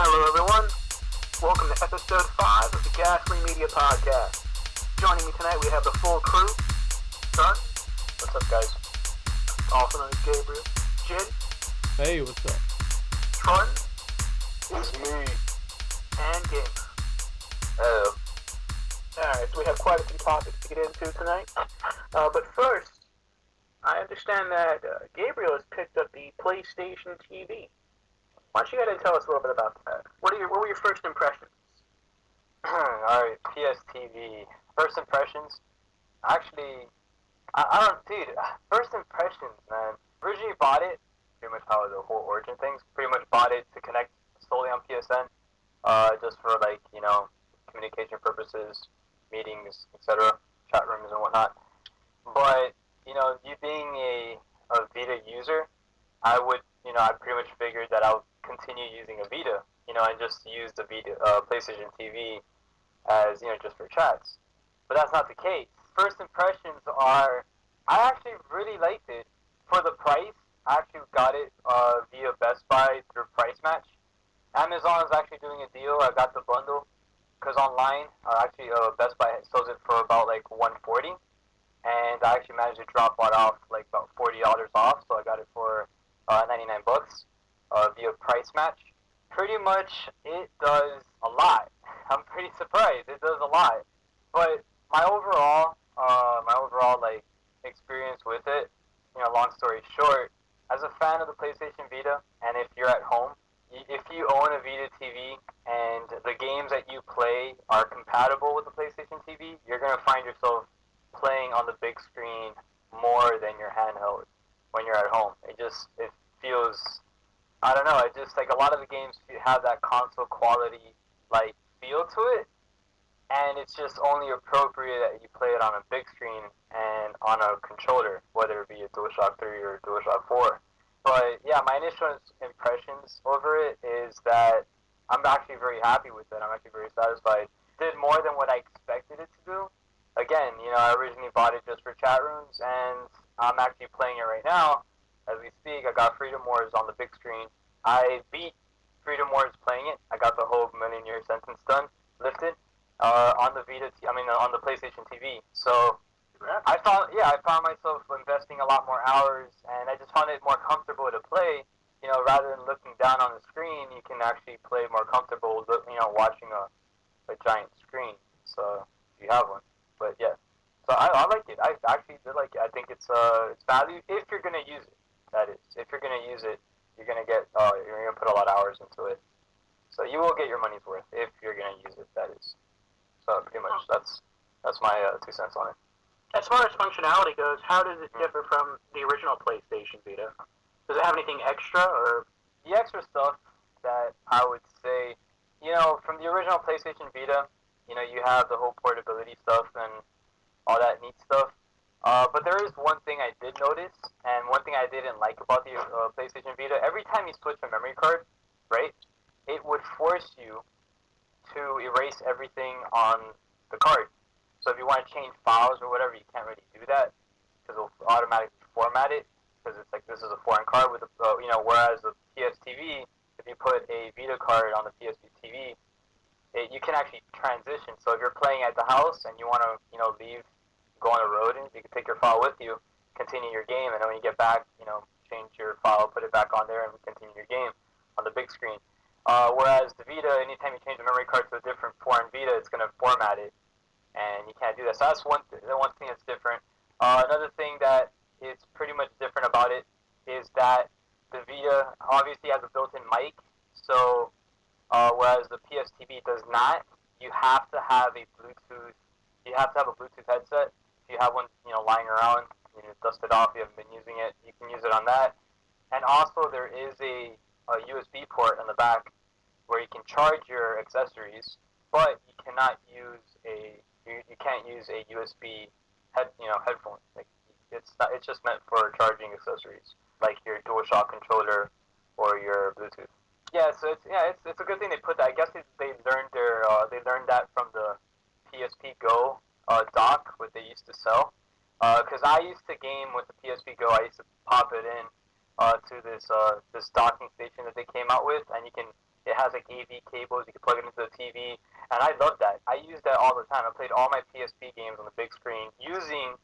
Hello everyone, welcome to episode 5 of the Ghastly Media Podcast. Joining me tonight we have the full crew. Son. What's up, guys? Also known as Gabriel. Jin. Hey, what's up? Troy. It's me. And Gamer. Hello. Alright, so we have quite a few topics to get into tonight. But first, I understand that Gabriel has picked up the PlayStation TV. Why don't you go ahead and tell us a little bit about that? What were your first impressions? Alright, PS TV. First impressions? Actually, first impressions, man. Originally bought it, pretty much how the whole origin things, pretty much bought it to connect solely on PSN, just for, communication purposes, meetings, etc., chat rooms and whatnot. But, you being a Vita user, I pretty much figured that I would continue using a Vita, and just use the Vita, PlayStation TV as, just for chats. But that's not the case. First impressions are, I actually really liked it. For the price, I actually got it via Best Buy through Price Match. Amazon is actually doing a deal. I got the bundle, because online, Best Buy sells it for about $140, and I actually managed to drop it off about $40 off, so I got it for $99 via Price Match. Pretty much, it does a lot. I'm pretty surprised. It does a lot. But my overall experience with it, long story short, as a fan of the PlayStation Vita, and if you're at home, if you own a Vita TV and the games that you play are compatible with the PlayStation TV, you're going to find yourself playing on the big screen more than your handheld when you're at home. It feels, I don't know, a lot of the games have that console quality, feel to it, and it's just only appropriate that you play it on a big screen and on a controller, whether it be a DualShock 3 or a DualShock 4. But yeah, my initial impressions over it is that I'm actually very happy with it. I'm actually very satisfied. It did more than what I expected it to do. Again, I originally bought it just for chat rooms, and I'm actually playing it right now. As we speak, I got Freedom Wars on the big screen. I beat Freedom Wars playing it. I got the whole million-year sentence done, lifted, on the on the PlayStation TV. So I found myself investing a lot more hours, and I just found it more comfortable to play. Rather than looking down on the screen, you can actually play more comfortable, watching a giant screen. So if you have one, but yeah. So I like it. I actually did like it. I think it's value if you're gonna use it. That is, if you're gonna use it, you're gonna put a lot of hours into it. So you will get your money's worth if you're gonna use it. That is. So pretty much that's my 2 cents on it. As far as functionality goes, how does it differ from the original PlayStation Vita? Does it have anything extra, or? The extra stuff that I would say, from the original PlayStation Vita, you have the whole portability stuff and all that neat stuff. But there is one thing I did notice, and one thing I didn't like about the PlayStation Vita. Every time you switch a memory card, right, it would force you to erase everything on the card. So if you want to change files or whatever, you can't really do that because it'll automatically format it, because it's this is a foreign card with whereas the PS TV, if you put a Vita card on the PS TV, you can actually transition. So if you're playing at the house and you want to leave, go on the road, and you can take your file with you, continue your game, and then when you get back, change your file, put it back on there, and continue your game on the big screen. Whereas the Vita, anytime you change the memory card to a different foreign Vita, it's going to format it, and you can't do that. So that's one thing that's different. Another thing that is pretty much different about it is that the Vita obviously has a built-in mic, so whereas the PS TV does not, you have to have a Bluetooth headset. If you have one, lying around, dust it off, you haven't been using it, you can use it on that. And also there is a USB port in the back where you can charge your accessories, but you cannot use you can't use a USB headphone. It's just meant for charging accessories like your DualShock controller or your Bluetooth. Yeah, so it's a good thing they put that. I guess they learned that from the PSP Go dock, what they used to sell. Because I used to game with the PSP Go. I used to pop it in to this docking station that they came out with, and it has a AV cables. You could plug it into the TV, and I loved that. I used that all the time. I played all my PSP games on the big screen using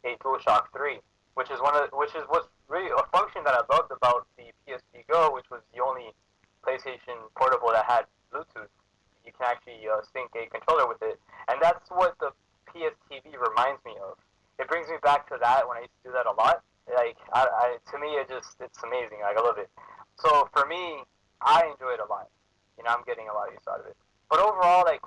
a DualShock 3, which is what's really a function that I loved about the PSP Go, which was the only PlayStation portable that had Bluetooth. You can actually sync a controller with it, and that's what the PSTV reminds me of. It brings me back to that when I used to do that a lot. Like, to me, it's amazing. Like, I love it. So for me, I enjoy it a lot. I'm getting a lot of use out of it. But overall, like,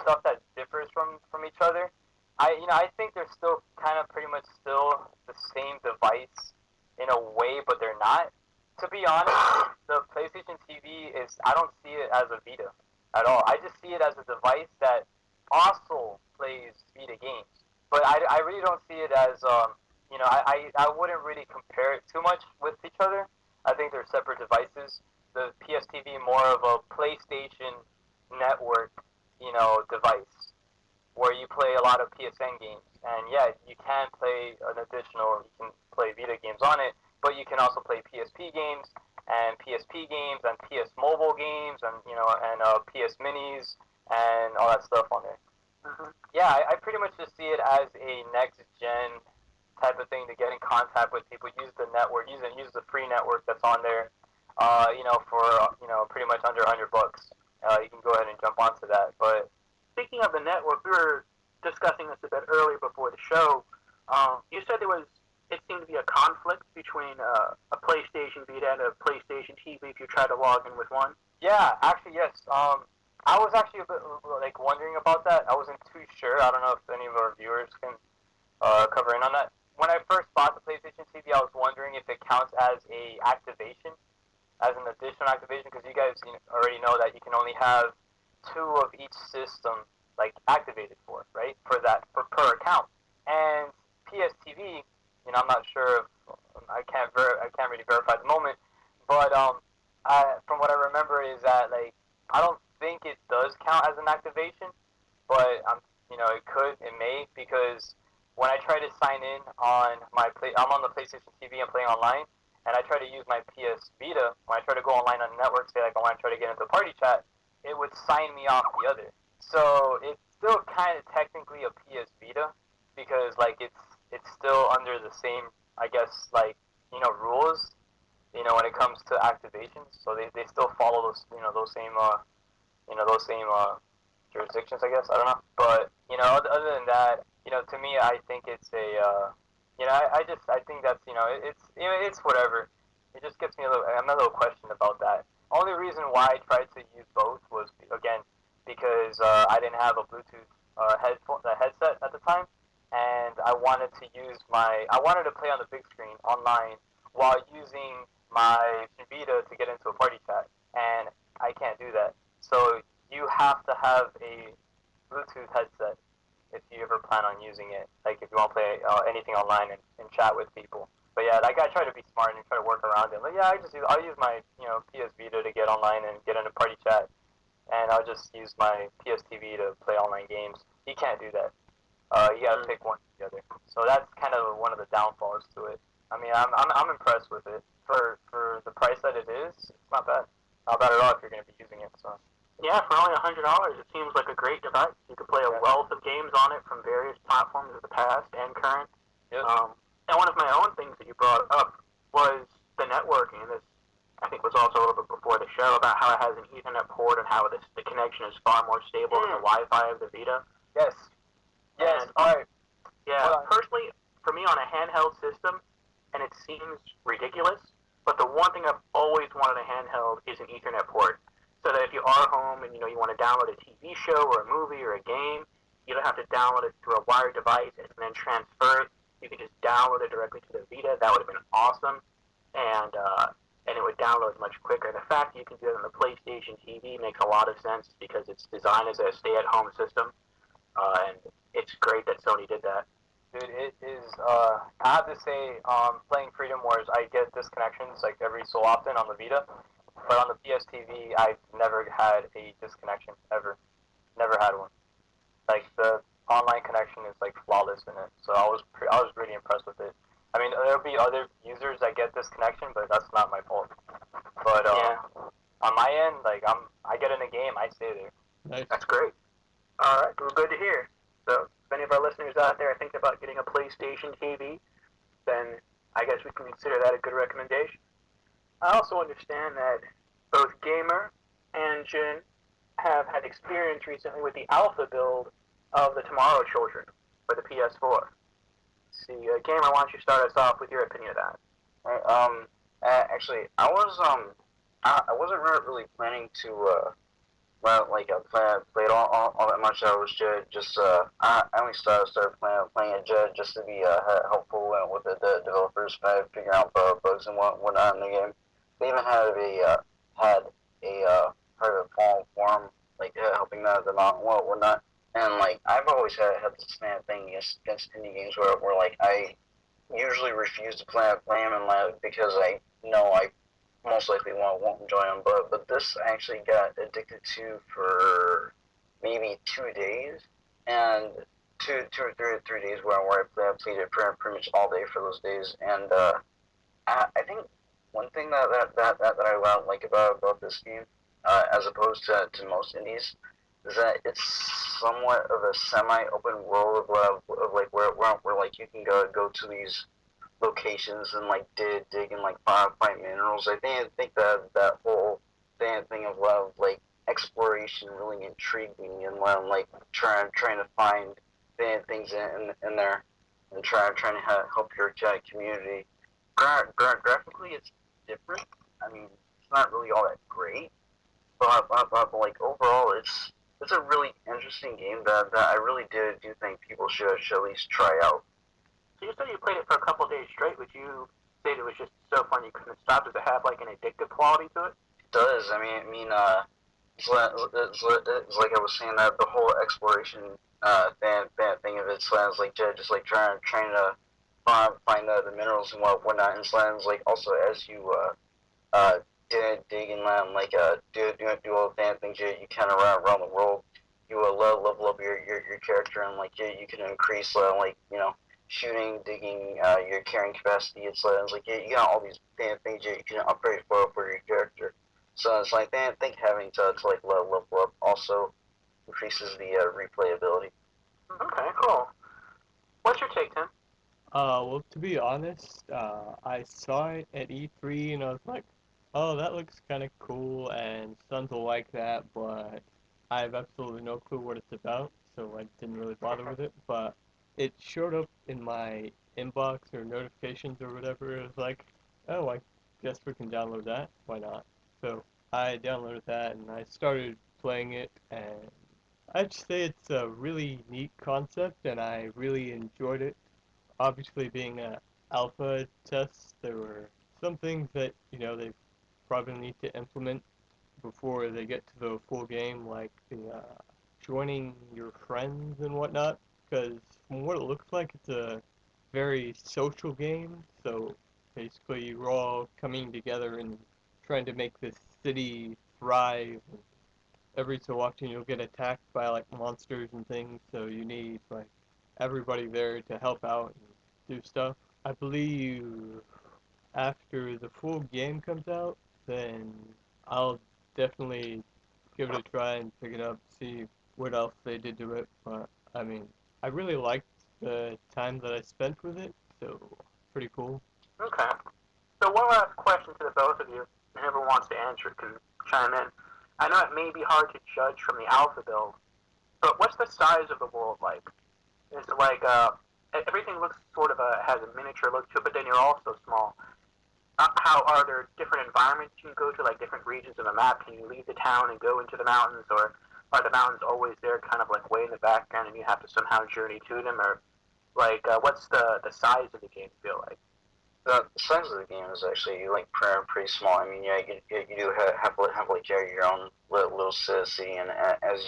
stuff that differs from each other, I think they're still kind of pretty much still the same device in a way, but they're not. To be honest, the PlayStation TV I don't see it as a Vita at all. I just see it as a device that also plays Vita games. But I really don't see it as, I wouldn't really compare it too much with each other. I think they're separate devices. The PSTV more of a PlayStation Network, device where you play a lot of PSN games. And yeah, you can play you can play Vita games on it, but you can also play PSP games and PSP games and PS Mobile games and, PS Minis and all that stuff on there. Mm-hmm. Yeah, I pretty much just see it as a next-gen type of thing to get in contact with people, use the network, use the free network that's on there, for, pretty much under $100. You can go ahead and jump onto that. But speaking of the network, we were discussing this a bit earlier before the show. You said it seemed to be a conflict between a PlayStation Vita and a PlayStation TV if you try to log in with one. Yeah, actually, yes. I was actually a bit wondering about that. I wasn't too sure. I don't know if any of our viewers can cover in on that. When I first bought the PlayStation TV, I was wondering if it counts as a activation, as an additional activation, because you guys already know that you can only have 2 of each system activated right, per account. And PSTV, I'm not sure if I can't really verify at the moment, but from what I remember is that I don't think it does count as an activation, but it may, because when I try to sign in on I'm on the PlayStation TV and playing online, and I try to use my PS Vita, when I try to go online on the network, say I want to try to get into party chat, it would sign me off the other. So it's still kind of technically a PS Vita, because it's still under the same, I guess, rules, when it comes to activations. So they still follow those same jurisdictions, I guess. I don't know. But, other than that, to me, I think it's a, I think that's, it's whatever. It just gets me I'm a little question about that. Only reason why I tried to use both was, again, because I didn't have a Bluetooth headset at the time, and I wanted to play on the big screen online while using my Vita to get into a party chat, and I can't do that. So you have to have a Bluetooth headset if you ever plan on using it, if you want to play anything online and chat with people. But yeah, I try to be smart and try to work around it. I'll use my PS Vita to get online and get into party chat, and I'll just use my PS TV to play online games. You can't do that. You gotta pick one or the other. So that's kind of one of the downfalls to it. I mean, I'm impressed with it for the price that it is. It's not bad. Not bad at all if you're gonna be using it. So. Yeah, for only $100, it seems like a great device. You could play a wealth of games on it from various platforms of the past and current. Yep. And one of my own things that you brought up was the networking. This, I think, was also a little bit before the show about how it has an Ethernet port and how the connection is far more stable than the Wi-Fi of the Vita. Yes. Yes. All right. Yeah. Personally, for me, on a handheld system, and it seems ridiculous, but the one thing I've always wanted a handheld is an Ethernet port. So that if you are home and you want to download a TV show or a movie or a game, you don't have to download it through a wired device and then transfer it. You can just download it directly to the Vita. That would have been awesome, and it would download much quicker. The fact that you can do it on the PlayStation TV makes a lot of sense because it's designed as a stay-at-home system, and it's great that Sony did that. Dude, it is. I have to say, playing Freedom Wars, I get disconnections every so often on the Vita. But on the PS TV, I've never had a disconnection, ever. Never had one. The online connection is, flawless in it. So I was really impressed with it. I mean, there'll be other users that get disconnection, but that's not my fault. But, on my end, like I get in a game, I stay there. Nice. That's great. All right, well, good to hear. So, if any of our listeners out there are thinking about getting a PlayStation TV, then I guess we can consider that a good recommendation. I also understand that both Gamer and Jin have had experience recently with the alpha build of the Tomorrow Children for the PS4. Let's see, Gamer, why don't you start us off with your opinion of that? Right, actually, I wasn't really planning to, play it all that much. I was just I only started playing it just to be helpful with the developers, figuring out bugs and whatnot in the game. They even had a private forum helping them out and whatnot. And like I've always had this thing against indie games where like I usually refuse to play them and because I know I most likely won't enjoy them. But this I actually got addicted to for maybe 2 days, and two or three days where I played it pretty much all day for those days. And I think one thing that I like about this game, as opposed to most indies, is that it's somewhat of a semi-open world of like where like you can go to these locations and like dig and like find minerals. I think that whole thing of like exploration really intrigued me, and like trying to find things in there and trying to help your community. Graphically, it's different. I mean, it's not really all that great, but like overall, it's a really interesting game that I really do think people should at least try out. So you said you played it for a couple of days straight. Would you say it was just so fun you couldn't stop? Does it have like an addictive quality to it? It does. I mean, it's like I was saying, that the whole exploration thing of it slams like just like trying to find the minerals and whatnot, and slams like also as you dig and like do all the things you kind of around the world, you level up your character, and like you can increase shooting, digging, your carrying capacity. It's like you got all these things you can upgrade for your character. So it's like I think having to like level up also increases the replayability. Okay, cool. What's your take, Tim? Well, to be honest, I saw it at E3 and I was like, oh, that looks kind of cool and sons will like that, but I have absolutely no clue what it's about, so I didn't really bother with it. But it showed up in my inbox or notifications or whatever. It was like, oh, I guess we can download that. Why not? So I downloaded that and I started playing it, and I'd say it's a really neat concept and I really enjoyed it. Obviously, being a alpha test, there were some things that, they probably need to implement before they get to the full game, like the joining your friends and whatnot, because from what it looks like, it's a very social game, so basically you're all coming together and trying to make this city thrive. Every so often you'll get attacked by like monsters and things, so you need like everybody there to help out and do stuff. I believe after the full game comes out, then I'll definitely give it a try and pick it up, see what else they did to it. But I mean, I really liked the time that I spent with it, so pretty cool. Okay. So one last question to the both of you. Whoever wants to answer can chime in. I know it may be hard to judge from the alpha build, but what's the size of the world like? Is it like everything looks sort of has a miniature look to it, but then you're also small. How are there different environments you can go to, like different regions of the map? Can you leave the town and go into the mountains, or are the mountains always there, kind of like way in the background, and you have to somehow journey to them? Or like, what's the size of the game feel like? The size of the game is actually like pretty small. I mean, yeah, you do have like your own little city, and as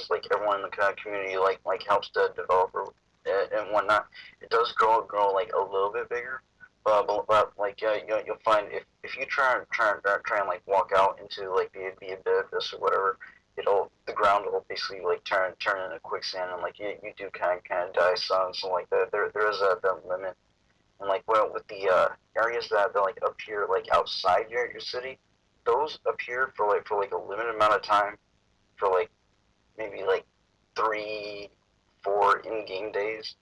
like everyone in the community like helps the developer and whatnot, it does grow like a little bit bigger. But like you'll find if you try and like walk out into like the abyss or whatever, the ground will basically like turn into quicksand, and like you do kind of die. So like there is a the limit. And like with the areas that are like up here, like outside your city, those appear for like a limited amount of time, for like maybe like 3-4 in-game days,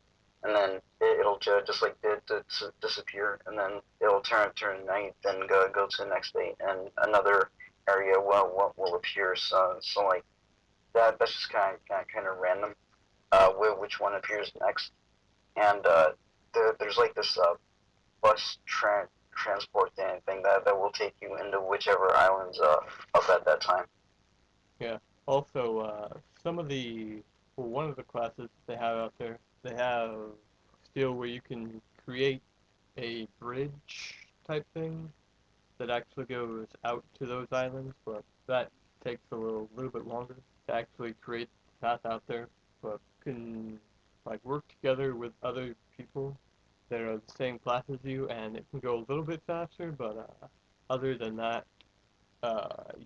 and then it'll just like disappear, and then it'll turn night, then go to the next day, and another area will appear. So like that's just kind of random. Which one appears next, and there's like this bus transport thing that will take you into whichever islands up at that time. Yeah. Also, one of the classes they have out there, they have still where you can create a bridge type thing that actually goes out to those islands, but that takes a little bit longer to actually create the path out there. But you can like work together with other people that are the same class as you, and it can go a little bit faster. But other than that,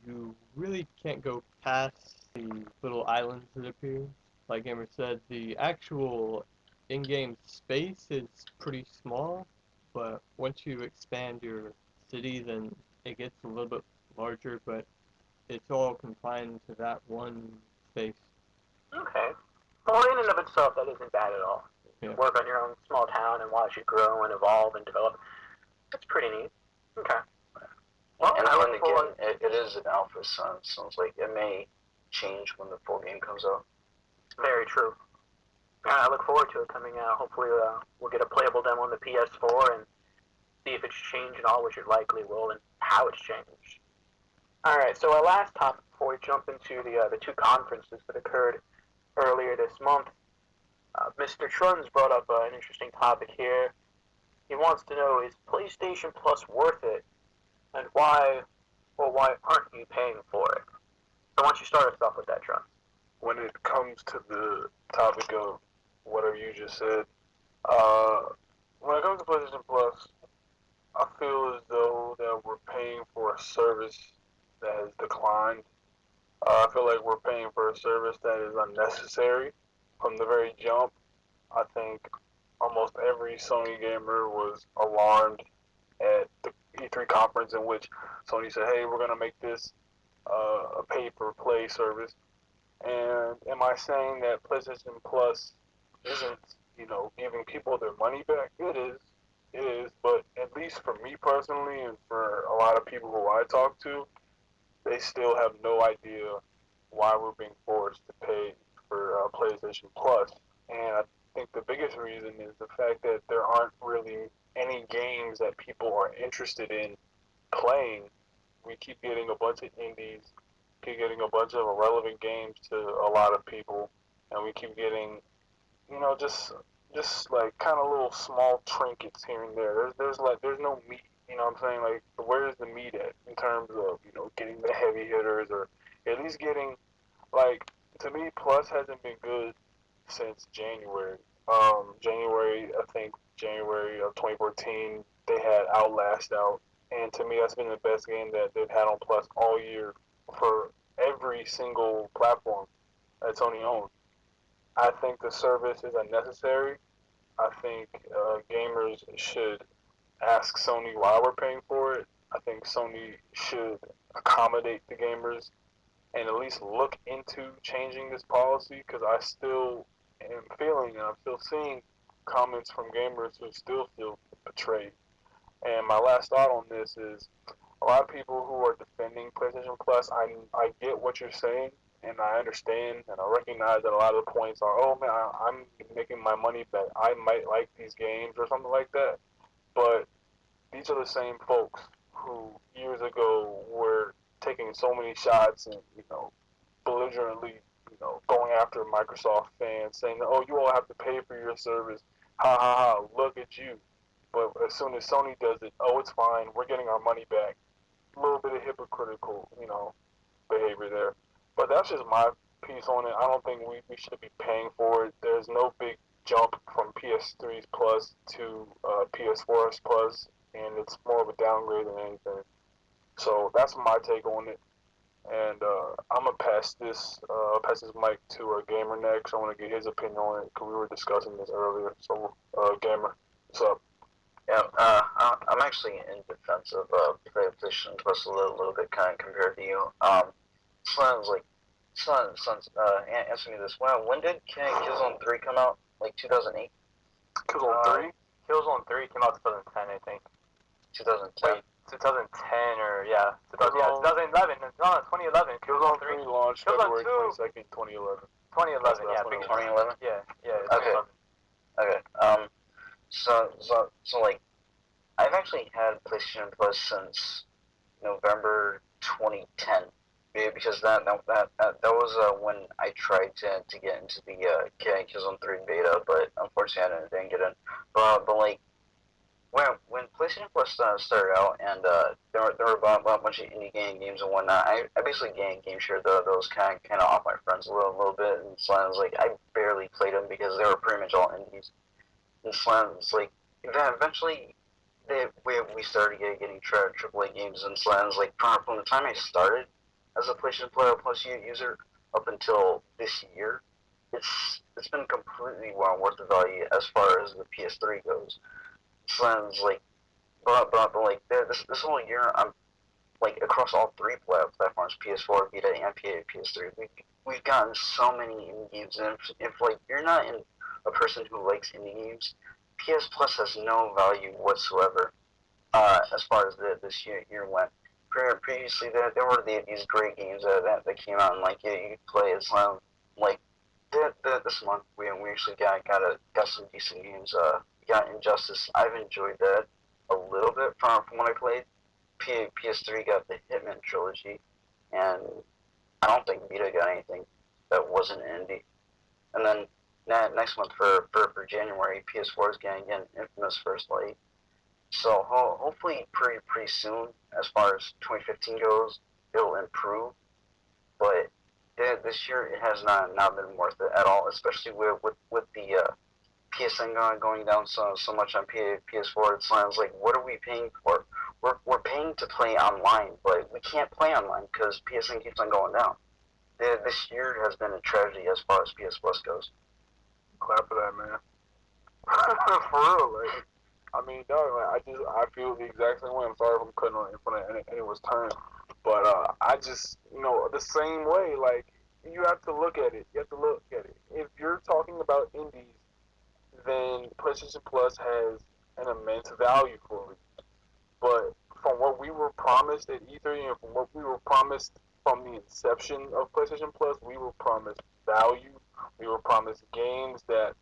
you really can't go past the little islands that appear. Like Gamer said, the actual in-game space is pretty small, but once you expand your city, then it gets a little bit larger, but it's all confined to that one space. Okay. Well, in and of itself, that isn't bad at all. You Yeah. work on your own small town and watch it grow and evolve and develop. That's pretty neat. Okay. Well, And I then look again, forward. it is an alpha, so it sounds like it may change when the full game comes out. Very true. I look forward to it coming out. Hopefully, we'll get a playable demo on the PS4 and see if it's changed at all, which it likely will, and how it's changed. All right. So our last topic before we jump into the two conferences that occurred earlier this month, Mr. Trun's brought up an interesting topic here. He wants to know, is PlayStation Plus worth it, and why aren't you paying for it? So why don't you start us off with that, Trun? When it comes to the topic of whatever you just said, when it comes to PlayStation Plus, I feel as though that we're paying for a service that has declined. I feel like we're paying for a service that is unnecessary from the very jump. I think almost every Sony gamer was alarmed at the E3 conference in which Sony said, hey, we're going to make this a pay-per-play service. And am I saying that PlayStation Plus isn't, giving people their money back? It is, but at least for me personally and for a lot of people who I talk to, they still have no idea why we're being forced to pay for PlayStation Plus. And I think the biggest reason is the fact that there aren't really any games that people are interested in playing. We keep getting a bunch of indies, keep getting a bunch of irrelevant games to a lot of people, and we keep getting, just like kind of little small trinkets here and there. There's no meat. You know what I'm saying? Like, where's the meat at in terms of, getting the heavy hitters, or at least getting, like, to me, Plus hasn't been good since January. January of 2014, they had Outlast out. And to me, that's been the best game that they've had on Plus all year for every single platform that Sony owns. I think the service is unnecessary. I think gamers should ask Sony why we're paying for it. I think Sony should accommodate the gamers and at least look into changing this policy, because I still am feeling and I'm still seeing comments from gamers who still feel betrayed. And my last thought on this is, a lot of people who are defending PlayStation Plus, I get what you're saying, and I understand, and I recognize that a lot of the points are, oh man, I'm making my money back. I might like these games or something like that. But these are the same folks who years ago were taking so many shots and, belligerently, going after Microsoft fans, saying, oh, you all have to pay for your service. Ha ha ha, look at you. But as soon as Sony does it, oh, it's fine, we're getting our money back. A little bit of hypocritical, behavior there. But that's just my piece on it. I don't think we should be paying for it. There's no big jump from PS3's Plus to PS4's Plus, and it's more of a downgrade than anything. So that's my take on it. And I'm gonna pass this mic to a gamer next. I want to get his opinion on it because we were discussing this earlier. So, gamer, what's up? Yeah, I'm actually in defense of PlayStation Plus a little bit kind of compared to you. Answer me this. When did Killzone 3 come out? Like 2008? Killzone 3? Killzone 3 came out 2010, I think. 2010? Wait, 2010 or, yeah. 2011. No, 2011. Killzone 3 launched February Killzone 22nd, 2011. 2011, yeah. 2011? Yeah, Okay. 2011. Okay. So like, I've actually had PlayStation Plus since November 2010. Because that was when I tried to get into the Killzone 3 beta, but unfortunately I didn't get in. But like, when PlayStation Plus started out, and there were a bunch of indie games and whatnot, I basically game shared those kind of off my friends a little bit, and so I was like, I barely played them because they were pretty much all indies. And so I was like, eventually we started getting AAA games, and so I was like, from the time I started as a PlayStation Plus user up until this year, it's been completely worth the value as far as the PS3 goes. Sounds like, but like this whole year, I'm like across all three platforms, PS4, Vita, and PS3. We've gotten so many indie games, and if like you're not a person who likes indie games, PS Plus has no value whatsoever. As far as this year went. Previously, there were these great games that came out, and like you could play as like this month we actually got some decent games. We got Injustice. I've enjoyed that a little bit from what I played. PS3 got the Hitman trilogy, and I don't think Vita got anything that wasn't indie. And then next month for January, PS4 is getting Infamous First Light. So hopefully pretty soon, as far as 2015 goes, it'll improve. But this year it has not been worth it at all, especially with the PSN going down so much on PS4. It sounds like, what are we paying for? We're paying to play online, but we can't play online because PSN keeps on going down. This year has been a tragedy as far as PS Plus goes. Clap for that, man. For real, like. I mean, dog, I feel the exact same way. I'm sorry if I'm cutting on in front of anyone's turn, but I just, the same way. Like, you have to look at it. You have to look at it. If you're talking about indies, then PlayStation Plus has an immense value for it. But from what we were promised at E3 and from what we were promised from the inception of PlayStation Plus, we were promised value. We were promised games that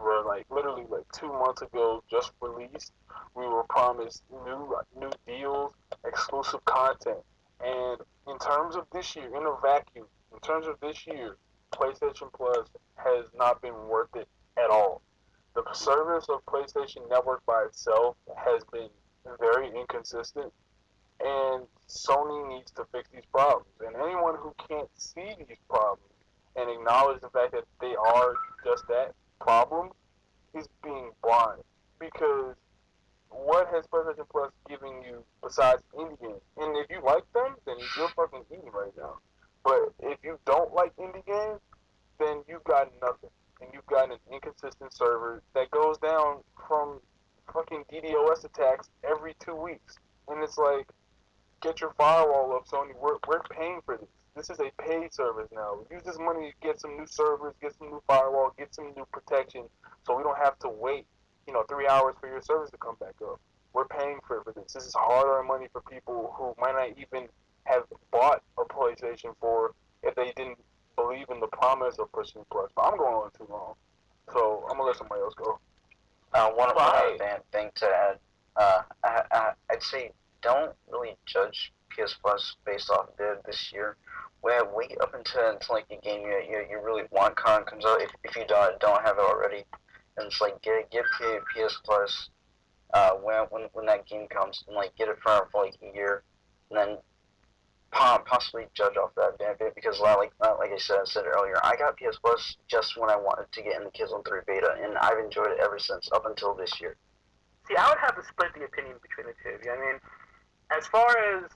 were like literally like 2 months ago just released. We were promised new deals, exclusive content. And in terms of this year, in a vacuum, in terms of this year, PlayStation Plus has not been worth it at all. The service of PlayStation Network by itself has been very inconsistent, and Sony needs to fix these problems. And anyone who can't see these problems and acknowledge the fact that they are just that, problem, is being blind. Because what has PlayStation Plus given you besides indie games? And if you like them, then you're fucking eating right now. But if you don't like indie games, then you've got nothing. And you've got an inconsistent server that goes down from fucking DDoS attacks every 2 weeks. And it's like, get your firewall up, Sony. We're paying for this. This is a paid service now. Use this money to get some new servers, get some new firewall, get some new protection, so we don't have to wait, 3 hours for your service to come back up. We're paying for this. This is hard-earned money for people who might not even have bought a PlayStation 4 if they didn't believe in the promise of PlayStation Plus. But I'm going on too long, so I'm gonna let somebody else go. One other thing to add, I'd say don't really judge PS Plus based off of this year. Wait up until like the game you really want comes out if you don't have it already, and it's like get PS Plus when that game comes, and like get it for like a year, and then possibly judge off that bit, because like I said earlier, I got PS Plus just when I wanted to get in the Killzone 3 beta, and I've enjoyed it ever since up until this year. See, I would have to split the opinion between the two of you. I mean, as far as,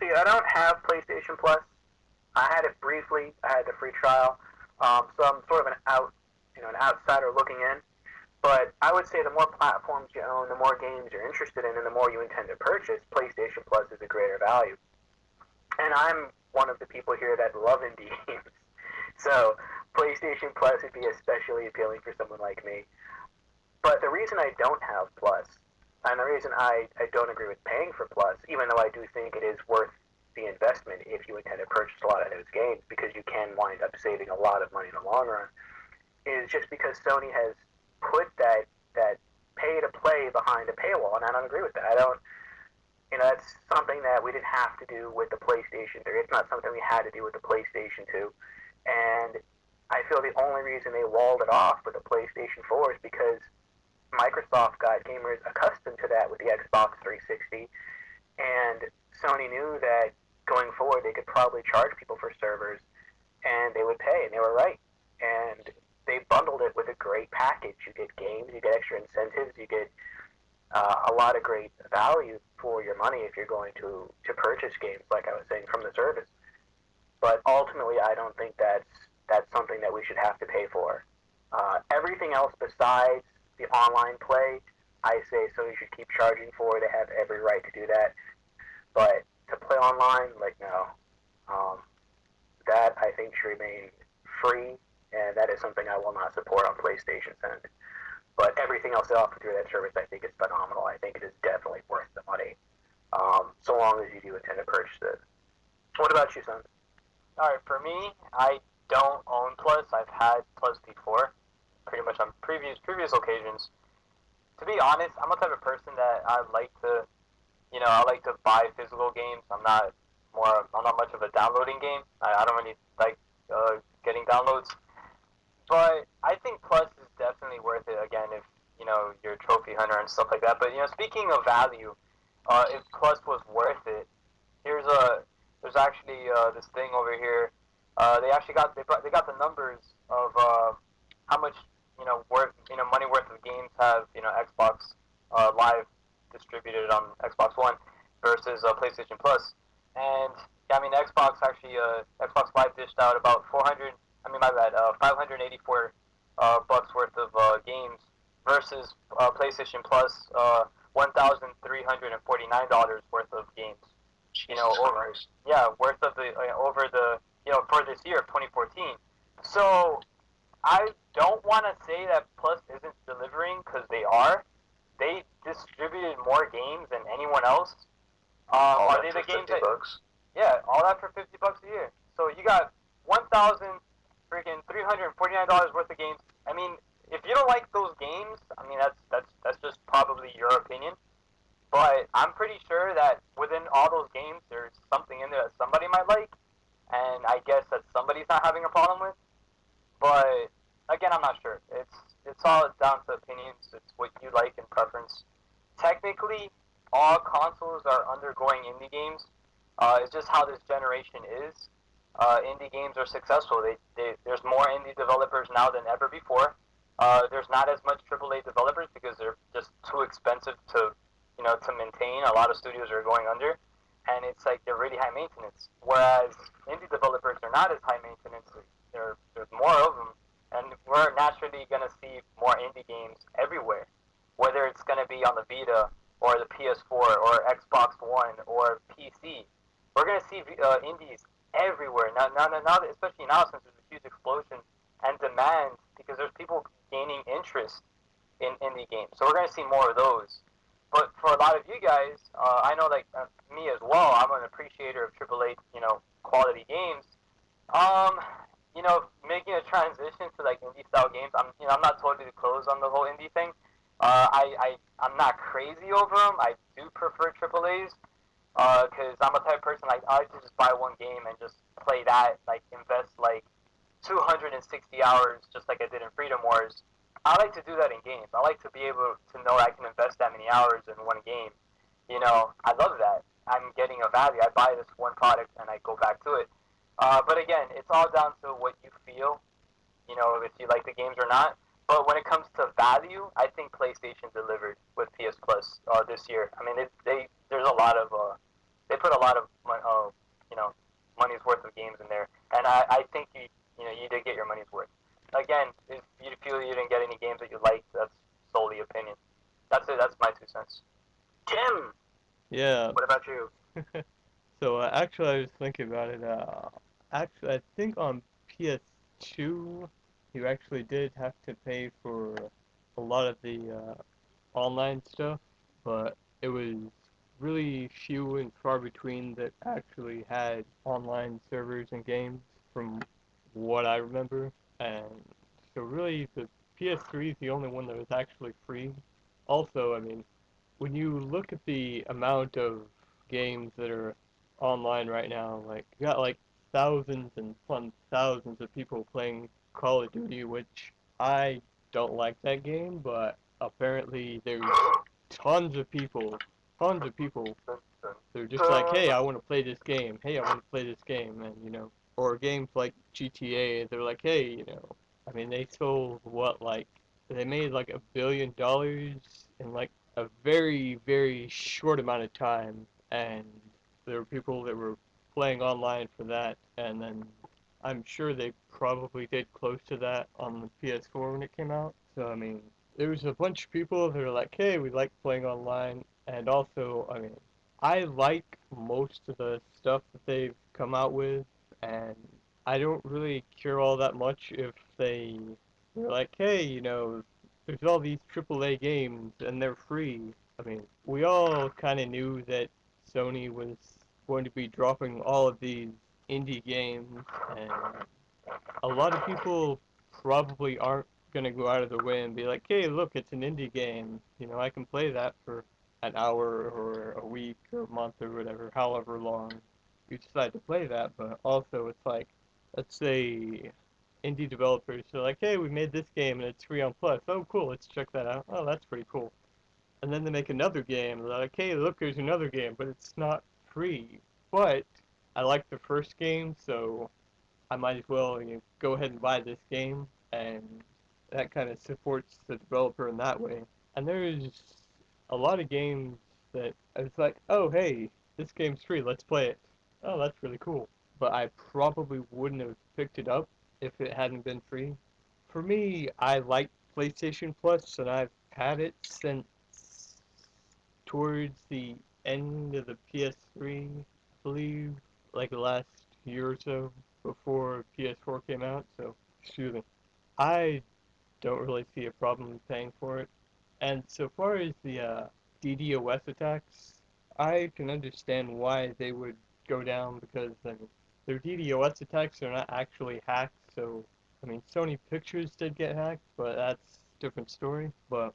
see, I don't have PlayStation Plus. I had it briefly. I had the free trial, so I'm sort of an outsider looking in. But I would say the more platforms you own, the more games you're interested in, and the more you intend to purchase, PlayStation Plus is a greater value. And I'm one of the people here that love indie games. So PlayStation Plus would be especially appealing for someone like me. But the reason I don't have Plus, and the reason I don't agree with paying for Plus, even though I do think it is worth the investment if you intend to purchase a lot of those games, because you can wind up saving a lot of money in the long run, is just because Sony has put that pay-to-play behind a paywall, and I don't agree with that. I don't, that's something that we didn't have to do with the PlayStation 3. It's not something we had to do with the PlayStation 2. And I feel the only reason they walled it off with the PlayStation 4 is because Microsoft got gamers accustomed to that with the Xbox 360, and Sony knew that going forward they could probably charge people for servers, and they would pay, and they were right. And they bundled it with a great package. You get games, you get extra incentives, you get a lot of great value for your money if you're going to purchase games, like I was saying, from the service. But ultimately, I don't think that's something that we should have to pay for. Everything else besides the online play, I say Sony should keep charging for. They have every right to do that. But to play online, no. That, I think, should remain free, and that is something I will not support on PlayStation's end. But everything else they offer through that service, I think, is phenomenal. I think it is definitely worth the money, so long as you do intend to purchase it. What about you, son? All right, for me, I don't own Plus. I've had Plus before, pretty much on previous occasions. To be honest, I'm the type of person that I like to buy physical games. I'm not much of a downloading game. I don't really like getting downloads. But I think Plus is definitely worth it, again, if, you're a trophy hunter and stuff like that. But, speaking of value, if Plus was worth it, there's actually this thing over here. They actually got the numbers of how much, money worth of games have, Xbox Live distributed on Xbox One versus PlayStation Plus. And, Xbox Live dished out about 584 bucks worth of games versus PlayStation Plus $1,349 worth of games. Worth of over the for this year of 2014. So I don't want to say that Plus isn't delivering, because they are. They distributed more games than anyone else. Are they the games that? $50? Yeah, all that for $50 a year. So you got $1,349 worth of games. I mean, if you don't like those games, that's just probably your opinion. But I'm pretty sure that within all those games, there's something in there that somebody might like, and I guess that somebody's not having a problem with. But again, I'm not sure. It's all down to opinions. It's what you like and preference. Technically, all consoles are undergoing indie games. It's just how this generation is. Indie games are successful. There's more indie developers now than ever before. There's not as much AAA developers because they're just too expensive to maintain. A lot of studios are going under, and it's like they're really high maintenance. Whereas indie developers are not as high maintenance. There's more of them, and we're naturally going to see more indie games everywhere, whether it's going to be on the Vita or the PS4 or Xbox One or PC. We're going to see indies everywhere now, especially now, since there's a huge explosion and demand, because there's people gaining interest in indie games. So we're going to see more of those. But for a lot of you guys, I know, me as well, I'm an appreciator of AAA, quality games. Making a transition to indie style games, I'm not totally closed on the whole indie thing. I'm not crazy over them. I do prefer AAAs. Because I'm a type of person, I like to just buy one game and just play that, invest 260 hours, just like I did in Freedom Wars. I like to do that in games. I like to be able to know I can invest that many hours in one game. I love that. I'm getting a value. I buy this one product and I go back to it. But again, it's all down to what you feel, if you like the games or not. But when it comes to value, I think PlayStation delivered with PS Plus this year. There's a lot of they put a lot of money's worth of games in there, and I think you did get your money's worth. Again, if you feel you didn't get any games that you liked, that's Yeah. What about you? So actually, I was thinking about it. Actually, I think on PS2, you actually did have to pay for a lot of the online stuff, but it was really few and far between that actually had online servers and games, from what I remember. And so really, the PS3 is the only one that was actually free. Also, I mean, when you look at the amount of games that are online right now, like you got like thousands and upon thousands of people playing Call of Duty, which I don't like that game, but apparently there's tons of people. They're just like, hey, I want to play this game. Hey, I want to play this game, and or games like GTA. They're like, hey, I mean, they sold what, like, they made like $1 billion in like a very, very short amount of time, and there were people that were playing online for that, and then I'm sure they probably did close to that on the PS4 when it came out. So, I mean, there was a bunch of people that are like, hey, we like playing online, and also, I mean, I like most of the stuff that they've come out with, and I don't really care all that much if they're like, hey, there's all these AAA games and they're free. I mean, we all kind of knew that Sony was going to be dropping all of these indie games, and a lot of people probably aren't going to go out of their way and be like, hey, look, it's an indie game. I can play that for an hour or a week or a month or whatever, however long you decide to play that. But also, it's like, let's say indie developers are like, hey, we made this game and it's free on Plus. Oh, cool, let's check that out. Oh, that's pretty cool. And then they make another game. They're like, hey, look, there's another game, but it's not free. But I like the first game, so I might as well go ahead and buy this game, and that kind of supports the developer in that way. And there's a lot of games that it's like, oh hey, this game's free, let's play it. Oh, that's really cool. But I probably wouldn't have picked it up if it hadn't been free. For me, I like PlayStation Plus, and I've had it since towards the end of the PS3, I believe, like the last year or so before PS4 came out. So, excuse me. I don't really see a problem paying for it. And so far as the DDoS attacks, I can understand why they would go down, because I mean, their DDoS attacks are not actually hacked. So, I mean, Sony Pictures did get hacked, but that's a different story. But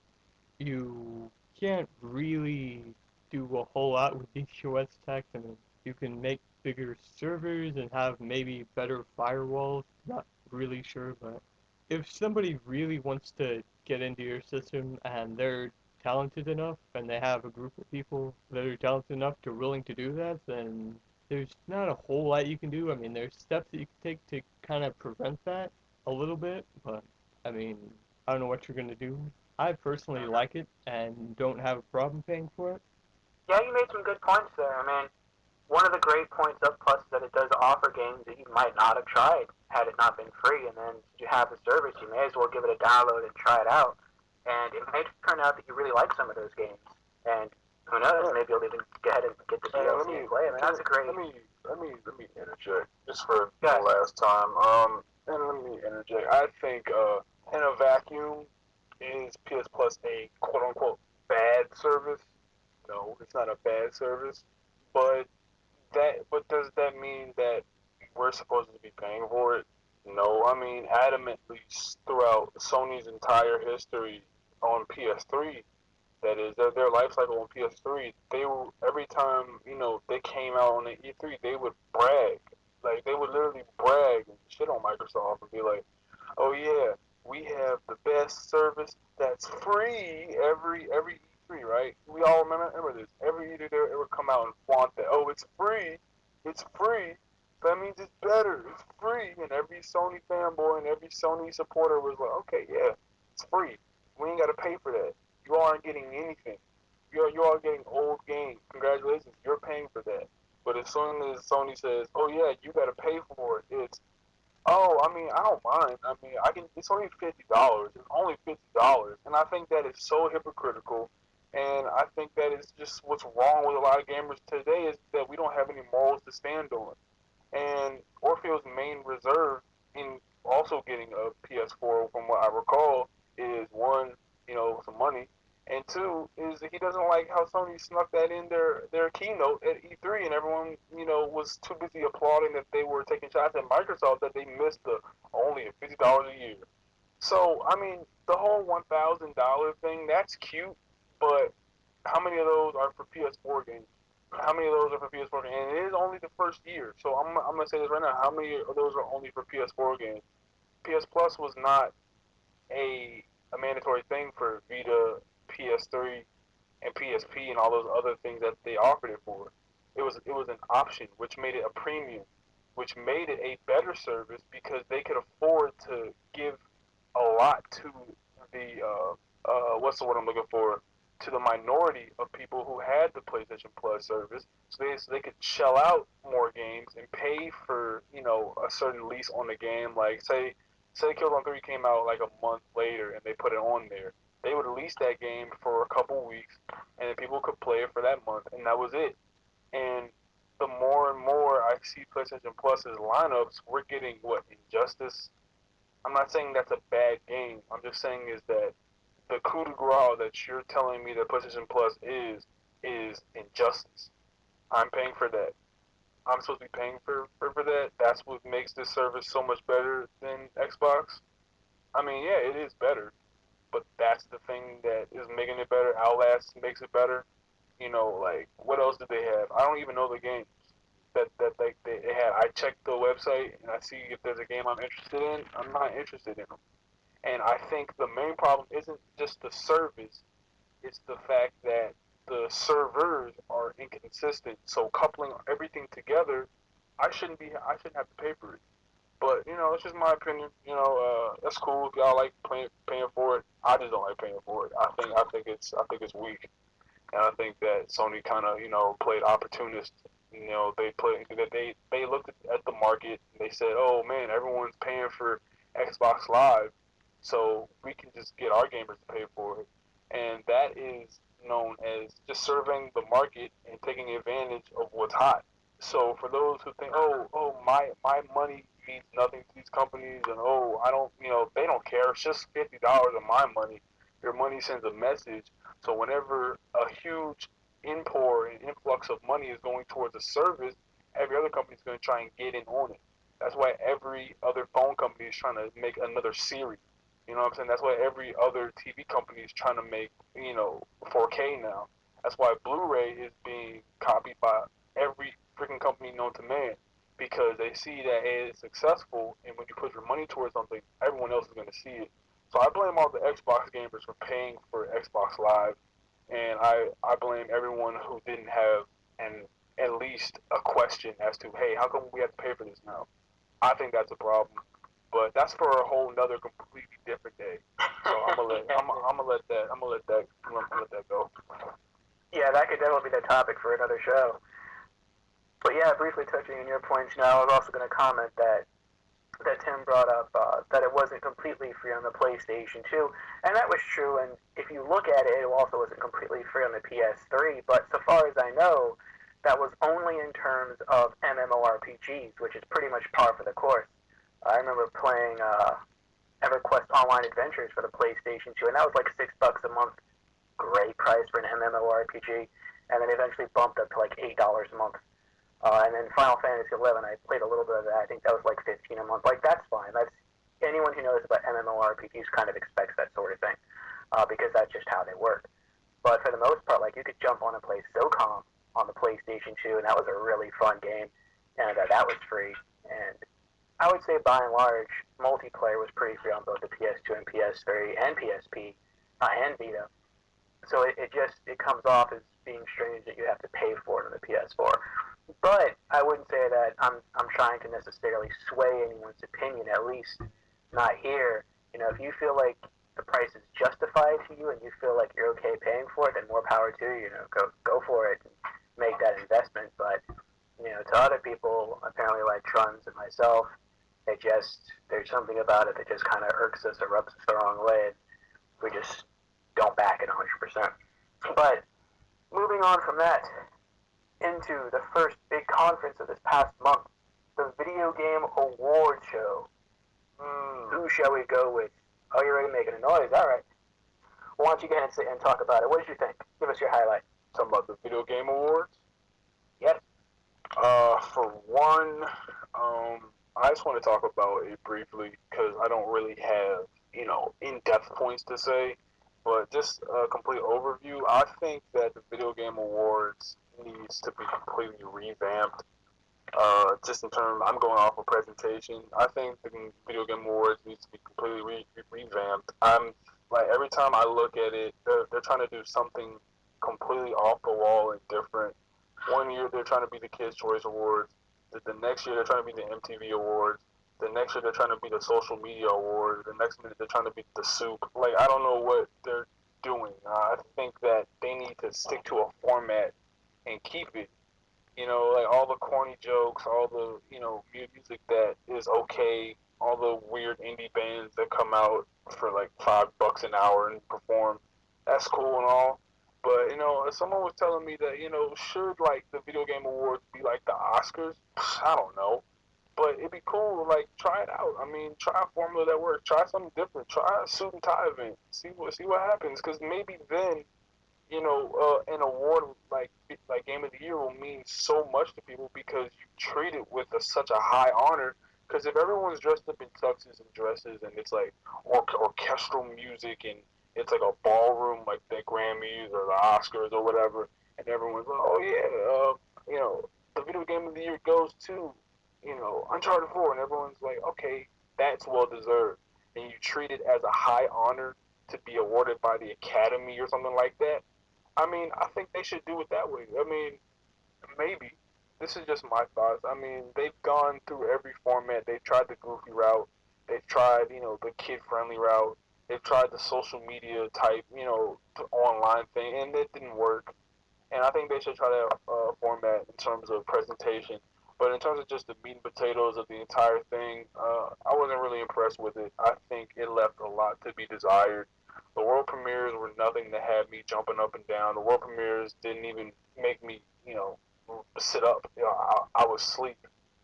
you can't really do a whole lot with DDoS attacks. I mean, you can make bigger servers and have maybe better firewalls. Not really sure, but if somebody really wants to get into your system and they're talented enough and they have a group of people that are talented enough to willing to do that, then there's not a whole lot you can do. I mean, there's steps that you can take to kind of prevent that a little bit, but I mean, I don't know what you're going to do. I personally like it and don't have a problem paying for it. Yeah, you made some good points there. I mean, one of the great points of Plus is that it does offer games that you might not have tried had it not been free, and then you have the service, you may as well give it a download and try it out. And it may turn out that you really like some of those games. And who knows, maybe you'll even go ahead and get the DLC and play. I mean, that's a great... Let me interject just for the last time. And let me interject. I think in a vacuum, is PS Plus a quote unquote bad service? No, it's not a bad service. But does that mean that we're supposed to be paying for it? No, I mean adamantly throughout Sony's entire history on PS3, that is their life cycle on PS3, they were, every time they came out on the E3, they would brag, like they would literally brag and shit on Microsoft and be like, oh yeah, we have the best service that's free every E3, right? We all remember this. Every E3 they would come out and flaunt that. Oh, it's free. It's free. That means it's better. It's free. And every Sony fanboy and every Sony supporter was like, okay, yeah, it's free. We ain't got to pay for that. You all aren't getting anything. You all getting old games. Congratulations, you're paying for that. But as soon as Sony says, oh yeah, you got to pay for it, it's, oh, I mean, I don't mind. I mean, it's only $50. It's only $50, and I think that is so hypocritical. And I think that is just what's wrong with a lot of gamers today is that we don't have any morals to stand on. And Orfeo's main reserve in also getting a PS4, from what I recall, is one, some money, and two is that he doesn't like how Sony snuck that in their keynote at E3, and everyone, was too busy applauding that they were taking shots at Microsoft that they missed the only $50 a year. So, I mean, the whole $1,000 thing, that's cute, but how many of those are for PS4 games? How many of those are for PS4 games? And it is only the first year. So I'm going to say this right now. How many of those are only for PS4 games? PS Plus was not a mandatory thing for Vita, PS3, and PSP and all those other things that they offered it for. It was an option, which made it a premium, which made it a better service because they could afford to give a lot to the what's the word I'm looking for, to the minority of people who had the PlayStation Plus service, so they could shell out more games and pay for a certain lease on the game. Like say Killzone 3 came out like a month later and they put it on there, they would lease that game for a couple weeks and then people could play it for that month, and that was it. And the more and more I see PlayStation Plus's lineups, we're getting Injustice. I'm not saying that's a bad game. I'm just saying is that the coup de grace that you're telling me that PlayStation Plus is Injustice. I'm paying for that. I'm supposed to be paying for that. That's what makes this service so much better than Xbox. I mean, yeah, it is better, but that's the thing that is making it better. Outlast makes it better. Like, what else did they have? I don't even know the games that they had. I checked the website and I see if there's a game I'm interested in. I'm not interested in them. And I think the main problem isn't just the service, it's the fact that the servers are inconsistent. So coupling everything together, I shouldn't have to pay for it. But it's just my opinion. That's cool if y'all like paying for it. I just don't like paying for it. I think it's weak, and I think that Sony kind of played opportunist. They looked at the market and they said, oh man, everyone's paying for Xbox Live, so we can just get our gamers to pay for it. And that is known as just surveying the market and taking advantage of what's hot. So for those who think, my money means nothing to these companies, and I don't, they don't care. It's just $50 of my money. Your money sends a message. So whenever a huge import and influx of money is going towards a service, every other company is going to try and get in on it. That's why every other phone company is trying to make another series. You know what I'm saying? That's why every other TV company is trying to make, 4K now. That's why Blu-ray is being copied by every freaking company known to man, because they see that it is successful, and when you put your money towards something, everyone else is going to see it. So I blame all the Xbox gamers for paying for Xbox Live, and I blame everyone who didn't have at least a question as to, hey, how come we have to pay for this now? I think that's a problem. But that's for a whole nother completely different day. So I'm gonna let that go. Yeah, that could definitely be the topic for another show. But yeah, briefly touching on your points now, I was also going to comment that Tim brought up that it wasn't completely free on the PlayStation 2, and that was true. And if you look at it, it also wasn't completely free on the PS3. But so far as I know, that was only in terms of MMORPGs, which is pretty much par for the course. I remember playing EverQuest Online Adventures for the PlayStation 2, and that was like $6 a month. Great price for an MMORPG, and then eventually bumped up to like $8 a month. And then Final Fantasy XI, I played a little bit of that. I think that was like $15 a month. Like, that's fine. That's anyone who knows about MMORPGs kind of expects that sort of thing, because that's just how they work. But for the most part, like, you could jump on and play SOCOM on the PlayStation 2, and that was a really fun game, and that was free. And I would say, by and large, multiplayer was pretty free on both the PS2 and PS3 and PSP and Vita. So it comes off as being strange that you have to pay for it on the PS4. But I wouldn't say that I'm trying to necessarily sway anyone's opinion, at least not here. If you feel like the price is justified to you and you feel like you're okay paying for it, then more power to you. Go for it and make that investment. But to other people, apparently like Truns and myself, there's something about it that just kind of irks us or rubs us the wrong way. We just don't back it 100%. But moving on from that into the first big conference of this past month, the Video Game Award Show. Who shall we go with? Oh, you're already making a noise. All right. Why don't you go ahead and sit and talk about it? What did you think? Give us your highlight. Talking about the Video Game Awards. Yes. For one, I just want to talk about it briefly because I don't really have, in-depth points to say. But just a complete overview, I think that the Video Game Awards needs to be completely revamped. Just in terms, I'm going off of presentation. I think the Video Game Awards needs to be completely revamped. I'm like every time I look at it, they're trying to do something completely off the wall and different. One year they're trying to be the Kids' Choice Awards. The next year they're trying to be the MTV Awards. The next year they're trying to be the Social Media Awards. The next minute they're trying to be the Soup. Like I don't know what they're doing. I think that they need to stick to a format and keep it. Like all the corny jokes, all the music that is okay, all the weird indie bands that come out for like $5 an hour and perform. That's cool and all. But someone was telling me that should like the Video Game Awards be like the Oscars? I don't know, but it'd be cool to like try it out. I mean, try a formula that works. Try something different. Try a suit and tie event. See what happens. Because maybe then, an award like Game of the Year will mean so much to people because you treat it with such a high honor. Because if everyone's dressed up in tuxes and dresses and it's like orchestral music and it's like a ballroom like the Grammys or the Oscars or whatever, and everyone's like, oh yeah, the Video Game of the Year goes to, Uncharted 4, and everyone's like, okay, that's well deserved, and you treat it as a high honor to be awarded by the Academy or something like that. I mean, I think they should do it that way. I mean, maybe. This is just my thoughts. I mean, they've gone through every format. They've tried the goofy route. They've tried, the kid-friendly route. They've tried the social media type, online thing, and it didn't work. And I think they should try that format in terms of presentation. But in terms of just the meat and potatoes of the entire thing, I wasn't really impressed with it. I think it left a lot to be desired. The world premieres were nothing that had me jumping up and down. The world premieres didn't even make me, sit up. I was asleep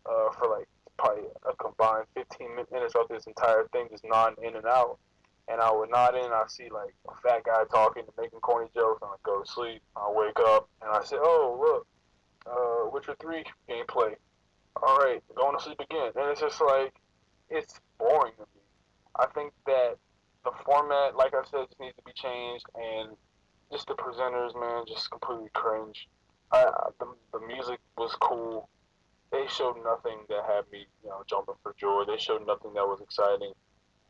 for like probably a combined 15 minutes of this entire thing, just nodding in and out. And I would nod in, I see like a fat guy talking and making corny jokes, and I go to sleep. I wake up and I say, "Oh look, Witcher 3 gameplay. All right, going to sleep again." And it's just like it's boring to me. I think that the format, like I said, just needs to be changed, and just the presenters, man, just completely cringe. The music was cool. They showed nothing that had me, jumping for joy. They showed nothing that was exciting.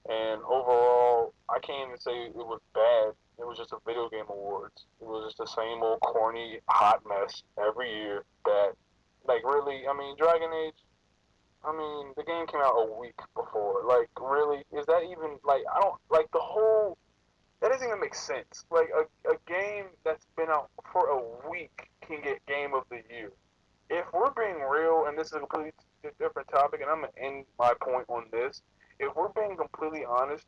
And overall, I can't even say it was bad. It was just a video game awards. It was just the same old corny, hot mess every year that, like, really, I mean, Dragon Age, I mean, the game came out a week before. Like, really? Is that even, like, I don't, like, the whole, that doesn't even make sense. Like, a game that's been out for a week can get Game of the Year. If we're being real, and this is a completely different topic, and I'm going to end my point on this, if we're being completely honest,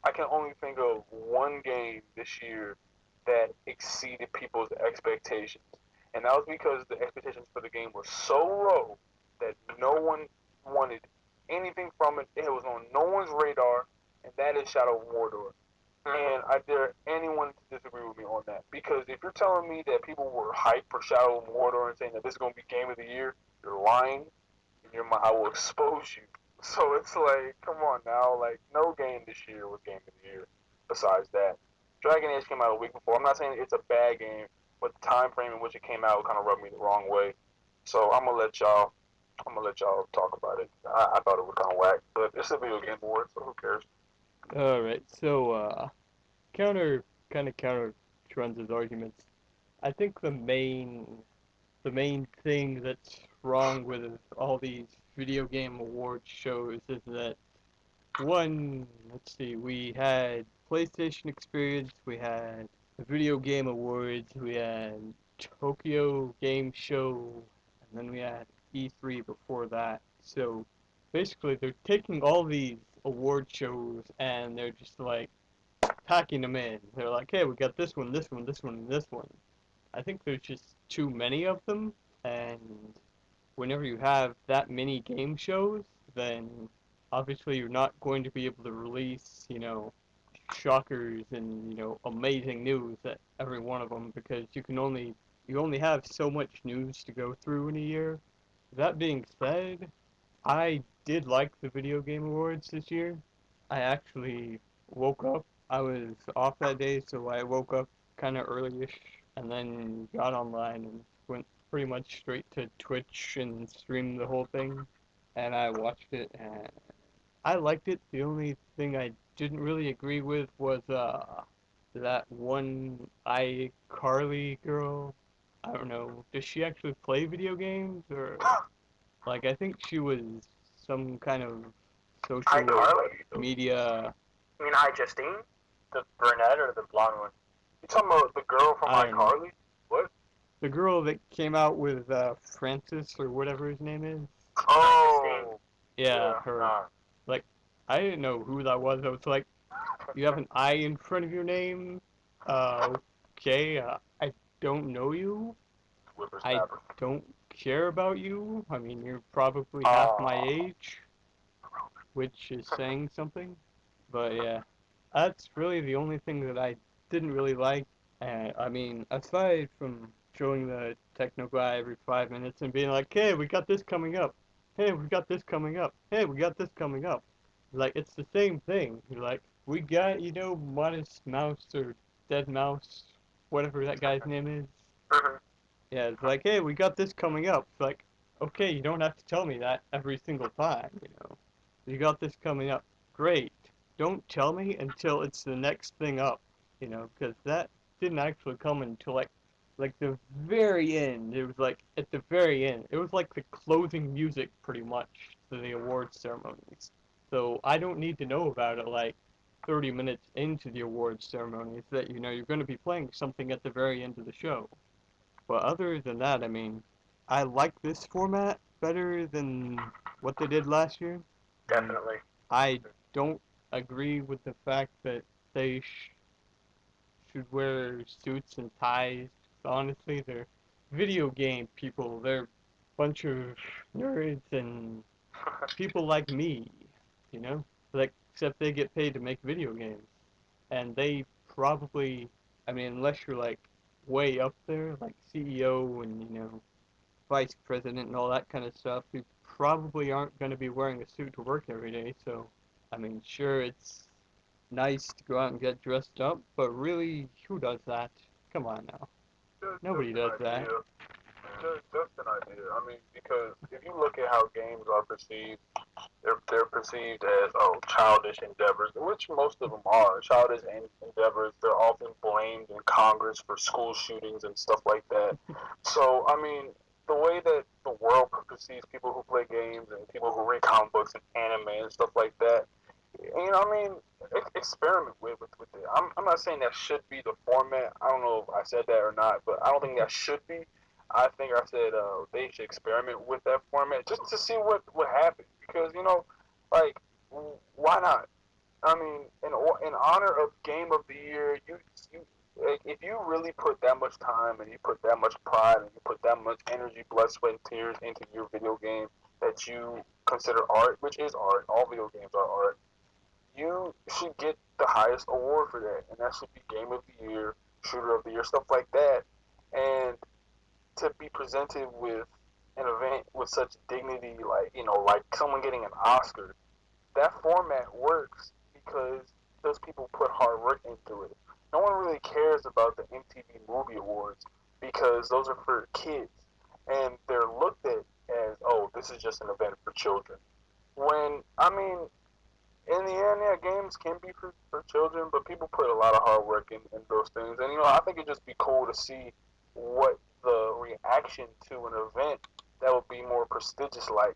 I can only think of one game this year that exceeded people's expectations. And that was because the expectations for the game were so low that no one wanted anything from it. It was on no one's radar, and that is Shadow of Mordor. And I dare anyone to disagree with me on that. Because if you're telling me that people were hyped for Shadow of Mordor and saying that this is going to be Game of the Year, you're lying. I will expose you. So it's like, come on now. Like, no game this year was Game of the Year besides that. Dragon Age came out a week before. I'm not saying it's a bad game, but the time frame in which it came out kind of rubbed me the wrong way. So I'm gonna let y'all talk about it. I thought it was kind of whack, but it's a video game award, so who cares? All right, so counter Trunz's arguments. I think the main thing that's wrong with all these video game award shows is that one, let's see, we had PlayStation Experience, we had the Video Game Awards, we had Tokyo Game Show, and then we had E3 before that. So basically they're taking all these award shows and they're just like packing them in. They're like, hey, we got this one, this one, this one, and this one. I think there's just too many of them, and whenever you have that many game shows, then obviously you're not going to be able to release, shockers and, amazing news at every one of them because you only have so much news to go through in a year. That being said, I did like the Video Game Awards this year. I actually woke up. I was off that day, so I woke up kind of early-ish and then got online and went pretty much straight to Twitch and streamed the whole thing. And I watched it, and I liked it. The only thing I didn't really agree with was that one iCarly girl. I don't know. Does she actually play video games or like I think she was some kind of social iCarly? media. You mean iJustine? The brunette or the blonde one? You talking about the girl from I don't know. iCarly? What? The girl that came out with Francis or whatever his name is. Oh, Yeah, her. Nah. Like, I didn't know who that was. I was like, you have an I in front of your name? Okay, I don't know you. I Whippersnapper. don't care about you. I mean, you're probably half my age, which is saying something. But yeah, that's really the only thing that I didn't really like. I mean, aside from showing the techno guy every 5 minutes and being like, hey, we got this coming up. Hey, we got this coming up. Hey, we got this coming up. Like, it's the same thing. You're like, we got, Modest Mouse or Dead Mouse, whatever that guy's name is. Mm-hmm. Yeah, it's like, hey, we got this coming up. It's like, okay, you don't have to tell me that every single time, You got this coming up. Great. Don't tell me until it's the next thing up, because that didn't actually come until, like the very end. It was, like, at the very end. It was like the closing music, pretty much, to the awards ceremonies. So I don't need to know about it, like, 30 minutes into the awards ceremonies that, you're going to be playing something at the very end of the show. But other than that, I mean, I like this format better than what they did last year. Definitely. I don't agree with the fact that they should wear suits and ties. Honestly, they're video game people. They're a bunch of nerds and people like me, Like, except they get paid to make video games. And they probably, I mean, unless you're, like, way up there, like CEO and, vice president and all that kind of stuff, you probably aren't going to be wearing a suit to work every day. So, I mean, sure, it's nice to go out and get dressed up, but really, who does that? Come on now. Nobody does that. Just an idea. I mean, because if you look at how games are perceived, they're perceived as childish endeavors, which most of them are childish endeavors. They're often blamed in Congress for school shootings and stuff like that. So I mean, the way that the world perceives people who play games and people who read comic books and anime and stuff like that, I mean, experiment with it. I'm not saying that should be the format. I don't know if I said that or not, but I don't think that should be. I think I said they should experiment with that format just to see what happens. Because like, why not? I mean, in honor of Game of the Year, you if you really put that much time and you put that much pride and you put that much energy, blood, sweat, and tears into your video game that you consider art, which is art, all video games are art, you should get the highest award for that, and that should be Game of the Year, Shooter of the Year, stuff like that. And to be presented with an event with such dignity, like someone getting an Oscar, that format works because those people put hard work into it. No one really cares about the MTV Movie Awards because those are for kids, and they're looked at as, oh, this is just an event for children. When, I mean, in the end, yeah, games can be for children, but people put a lot of hard work in those things. And, I think it'd just be cool to see what the reaction to an event that would be more prestigious, like,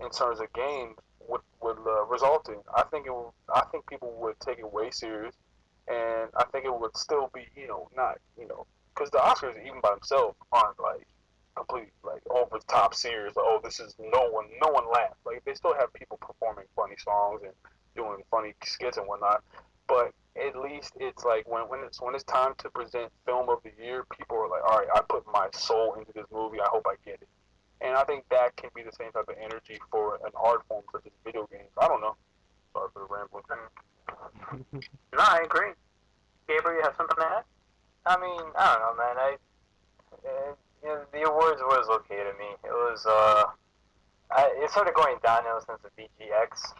in terms of games, would result in. I think people would take it way serious, and I think it would still be, not, because the Oscars, even by themselves, aren't, like, complete, like, over the top serious. Like, oh, this is no one laughed. Like, they still have people performing funny songs and doing funny skits and whatnot. but at least it's like when it's time to present film of the year, people are like, all right, I put my soul into this movie. I hope I get it. And I think that can be the same type of energy for an art form such as video games. I don't know. Sorry for the rambling. No, I agree. Gabriel, you have something to add? I mean, I don't know, man. The awards was okay to me. It was it started going downhill since the VGX,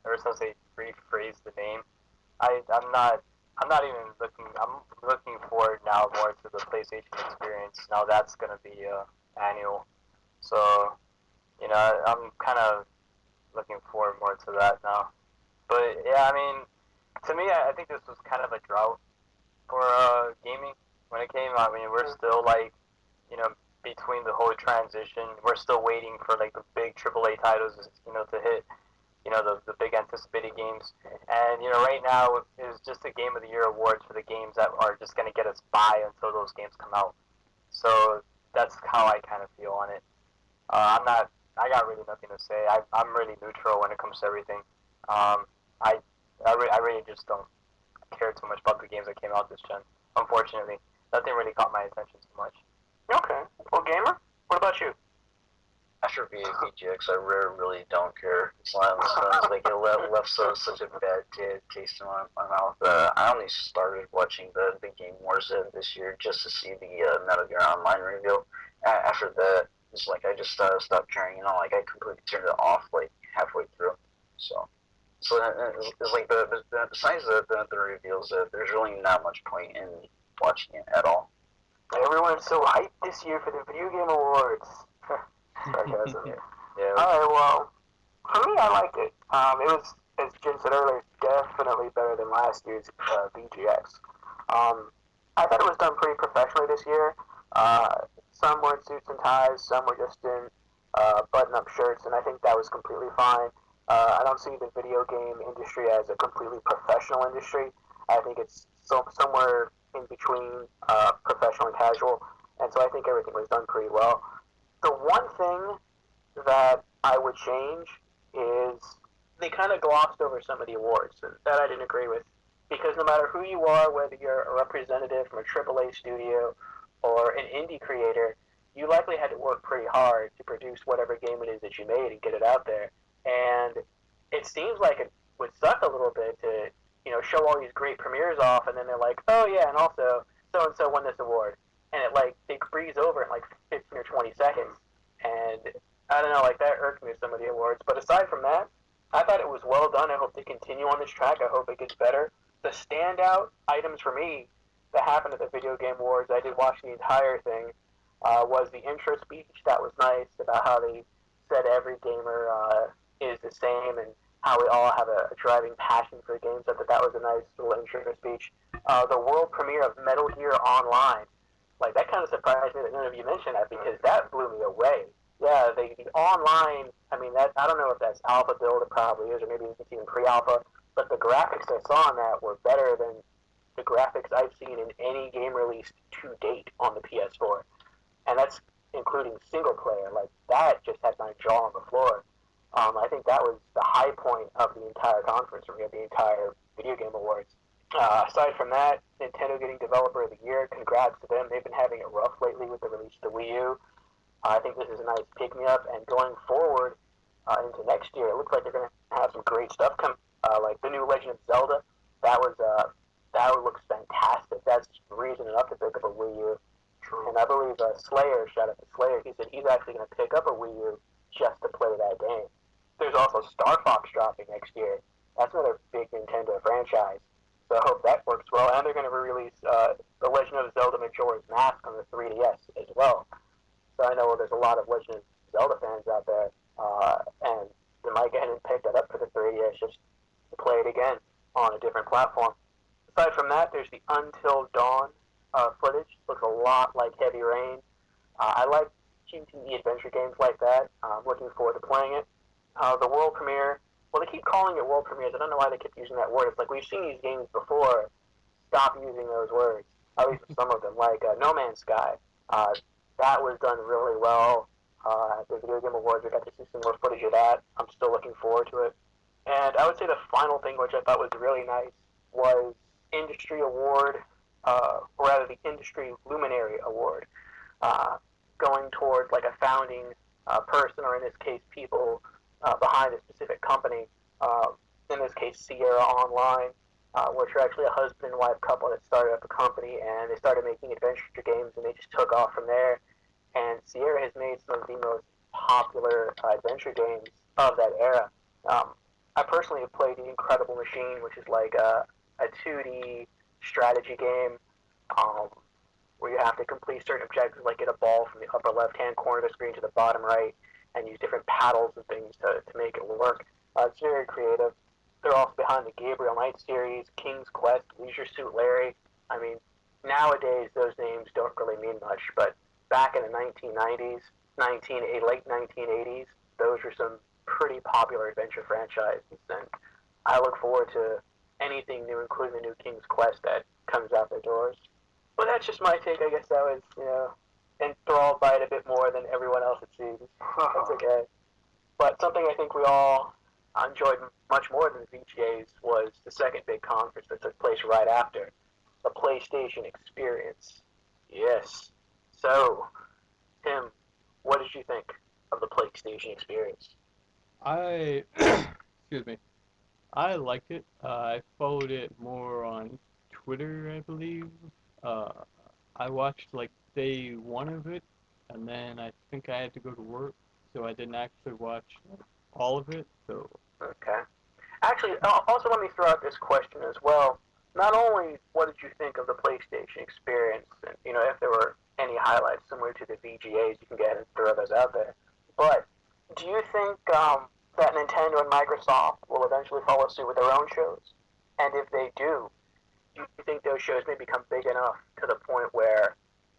or since they rephrased the name. I'm not even looking. I'm looking forward now more to the PlayStation experience. Now that's gonna be annual, so I'm kind of looking forward more to that now. But yeah, I mean, to me, I think this was kind of a drought for gaming when it came. I mean, we're still like, between the whole transition, we're still waiting for like the big AAA titles, to hit, the big anticipated games. And right now is just the Game of the Year awards for the games that are just gonna get us by until those games come out. So that's how I kind of feel on it. I got really nothing to say. I'm really neutral when it comes to everything. I really just don't care too much about the games that came out this gen. Unfortunately, nothing really caught my attention too much. Okay. Well, Gamer, what about you? After VGX, I really don't care. It's like it left such a bad taste in my mouth. I only started watching the Game Wars this year just to see the Metal Gear Online reveal. After that, it's like I just stopped caring. I completely turned it off like halfway through. So it's like besides the reveals, there's really not much point in watching it at all. Everyone's so hyped this year for the Video Game Awards. Sarcasm. Yeah. Alright, well, for me, I liked it. It was, as Jim said earlier, definitely better than last year's VGX. I thought it was done pretty professionally this year. Some were in suits and ties, some were just in button-up shirts, and I think that was completely fine. I don't see the video game industry as a completely professional industry. I think it's somewhere in between professional and casual, and so I think everything was done pretty well. The one thing that I would change is they kind of glossed over some of the awards, and that I didn't agree with, because no matter who you are, whether you're a representative from a AAA studio or an indie creator, you likely had to work pretty hard to produce whatever game it is that you made and get it out there. And it seems like it would suck a little bit to, show all these great premieres off, and then they're like, oh yeah, and also so-and-so won this award. And it, they breeze over in, 15 or 20 seconds. And I don't know, that irked me with some of the awards. But aside from that, I thought it was well done. I hope they continue on this track. I hope it gets better. The standout items for me that happened at the Video Game Awards, I did watch the entire thing, was the intro speech. That was nice, about how they said every gamer is the same and how we all have a driving passion for games. I thought that was a nice little intro speech. The world premiere of Metal Gear Online. That kind of surprised me that none of you mentioned that, because that blew me away. Yeah, the online, I don't know if that's alpha build, it probably is, or maybe it's even pre-alpha, but the graphics I saw on that were better than the graphics I've seen in any game released to date on the PS4. And that's including single player. That just had my jaw on the floor. I think that was the high point of the entire conference for me, of the entire Video Game Awards. Aside from that, Nintendo getting Developer of the Year, congrats to them. They've been having it rough lately with the release of the Wii U. I think this is a nice pick-me-up, and going forward into next year, it looks like they're going to have some great stuff come, like the new Legend of Zelda. That looks fantastic. That's reason enough to pick up a Wii U. True. And I believe Slayer, shout out to Slayer, he said he's actually going to pick up a Wii U just to play that game. There's also Star Fox dropping next year. That's another big Nintendo franchise. So I hope that works well. And they're going to re-release The Legend of Zelda Majora's Mask on the 3DS as well. So I know there's a lot of Legend of Zelda fans out there. And they might go ahead and pick that up for the 3DS just to play it again on a different platform. Aside from that, there's the Until Dawn footage. Looks a lot like Heavy Rain. I like QTE adventure games like that. I'm looking forward to playing it. The world premiere, well, they keep calling it world premieres. I don't know why they keep using that word. It's like we've seen these games before. Stop using those words, at least some of them, like No Man's Sky. That was done really well. At the Video Game Awards, we got to see some more footage of that. I'm still looking forward to it. And I would say the final thing, which I thought was really nice, was industry award, or rather the industry luminary award, going towards like a founding person, or in this case, people behind a specific company. In this case, Sierra Online, which are actually a husband and wife couple that started up a company, and they started making adventure games, and they just took off from there. And Sierra has made some of the most popular adventure games of that era. I personally have played The Incredible Machine, which is like a 2D strategy game, where you have to complete certain objectives, like get a ball from the upper left-hand corner of the screen to the bottom right, and use different paddles and things to make it work. It's very creative. They're also behind the Gabriel Knight series, King's Quest, Leisure Suit Larry. I mean, nowadays those names don't really mean much, but back in the 1990s, late 1980s, those were some pretty popular adventure franchises, and I look forward to anything new, including the new King's Quest that comes out the doors. But that's just my take. I guess I was, enthralled by it a bit more than everyone else, it seems. That's okay. But something I think we all enjoyed much more than the VGAs was the second big conference that took place right after, the PlayStation Experience. Yes. So, Tim, what did you think of the PlayStation Experience? Excuse me. I liked it. I followed it more on Twitter, I believe. Uh, I watched like day one of it, and then I think I had to go to work, so I didn't actually watch all of it. So Okay. Actually, also let me throw out this question as well. Not only what did you think of the PlayStation Experience, and if there were any highlights similar to the VGAs, you can go ahead and throw those out there. But do you think that Nintendo and Microsoft will eventually follow suit with their own shows? And if they do you think those shows may become big enough to the point where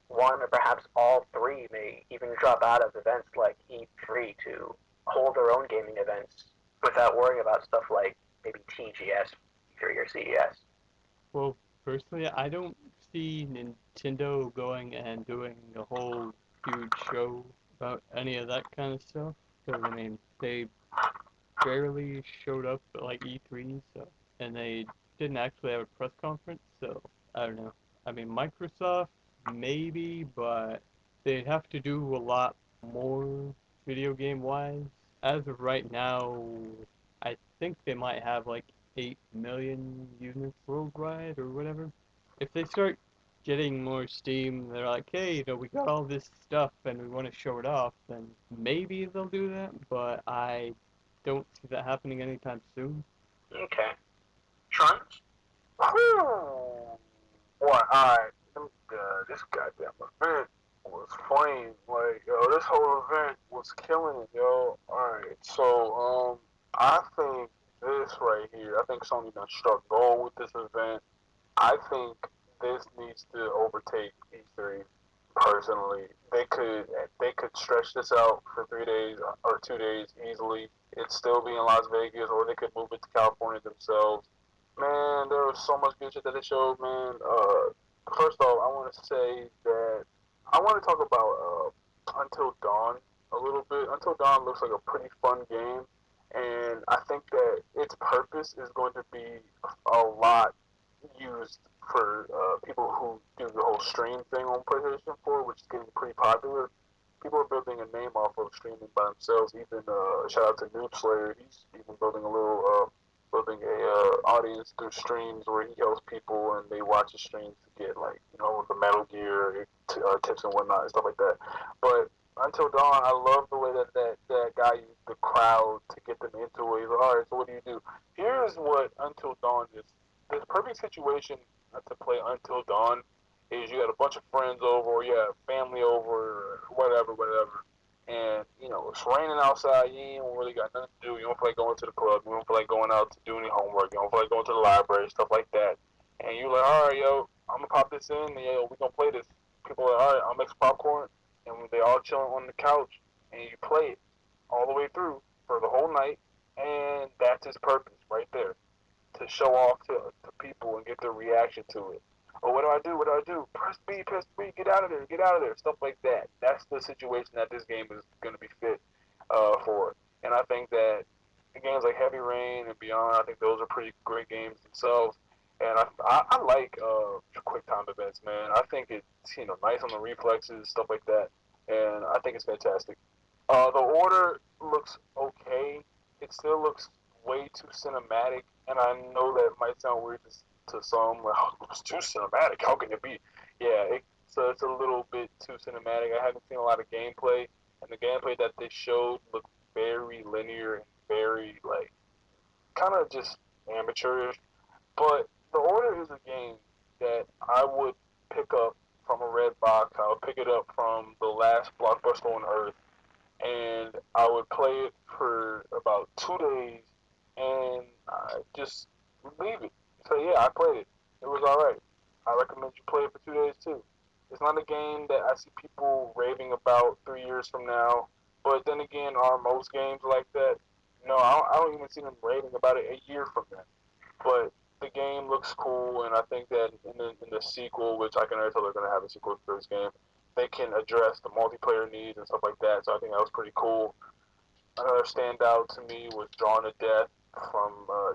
one or perhaps all three may even drop out of events like E3 to hold their own gaming events without worrying about stuff like maybe TGS, E3, or CES? well, personally, I don't see Nintendo going and doing a whole huge show about any of that kind of stuff. Because, I mean, they barely showed up at like E3, so, and they didn't actually have a press conference, so I don't know. I mean, Microsoft, maybe, but they'd have to do a lot more video game wise. As of right now, I think they might have like 8 million units worldwide or whatever. If they start getting more steam, they're like, hey, we got all this stuff and we want to show it off, then maybe they'll do that, but I don't see that happening anytime soon. Okay. Trunks? Boy, alright, this goddamn event was flame. Like, yo, this whole event was killing it, yo. Alright, so, I think this right here, I think Sony done struck gold with this event. I think this needs to overtake E3. Personally, they could stretch this out for 3 days or 2 days easily. It'd still be in Las Vegas, or they could move it to California themselves. Man, there was so much good shit that they showed, man. First off, I want to say that I want to talk about Until Dawn a little bit. Until Dawn looks like a pretty fun game, and I think that its purpose is going to be a lot used for people who do the whole stream thing on PlayStation 4, which is getting pretty popular. People are building a name off of streaming by themselves. Even shout out to Noob Slayer. He's even building a audience through streams where he helps people and they watch his streams to get like the Metal Gear tips and whatnot and stuff like that. But Until Dawn, I love the way that guy used the crowd to get them into it. He's like, all right, so what do? Here's what Until Dawn is. The perfect situation to play Until Dawn is you got a bunch of friends over, or you have family over, or whatever. And, it's raining outside, you ain't really got nothing to do. You don't feel like going to the club, you don't feel like going out to do any homework, you don't feel like going to the library, stuff like that. And you're like, all right, yo, I'm going to pop this in, and yo, we going to play this. People are like, all right, I'll make some popcorn, and they all chilling on the couch, and you play it all the way through for the whole night, and that's its purpose right there, to show off to people and get their reaction to it. Or what do I do? Press B, get out of there, stuff like that. That's the situation that this game is going to be fit for. And I think that games like Heavy Rain and Beyond, I think those are pretty great games themselves. And I like quick time events, man. I think it's nice on the reflexes, stuff like that, and I think it's fantastic. The order looks okay. It still looks way too cinematic, and I know that might sound weird to some. Like, oh, it's too cinematic. How can it be? Yeah, it's a little bit too cinematic. I haven't seen a lot of gameplay, and the gameplay that they showed looked very linear and very like kind of just amateurish. But the order is a game that I would pick up from a red box. I would pick it up from the last Blockbuster on Earth, and I would play it for about 2 days, and I just leave it. So yeah, I played it. It was all right. I recommend you play it for 2 days too. It's not a game that I see people raving about 3 years from now. But then again, are most games like that? No, I don't even see them raving about it a year from now. But the game looks cool, and I think that in the sequel, which I can already tell they're going to have a sequel to this game, they can address the multiplayer needs and stuff like that. So I think that was pretty cool. Another standout to me was Drawn to Death from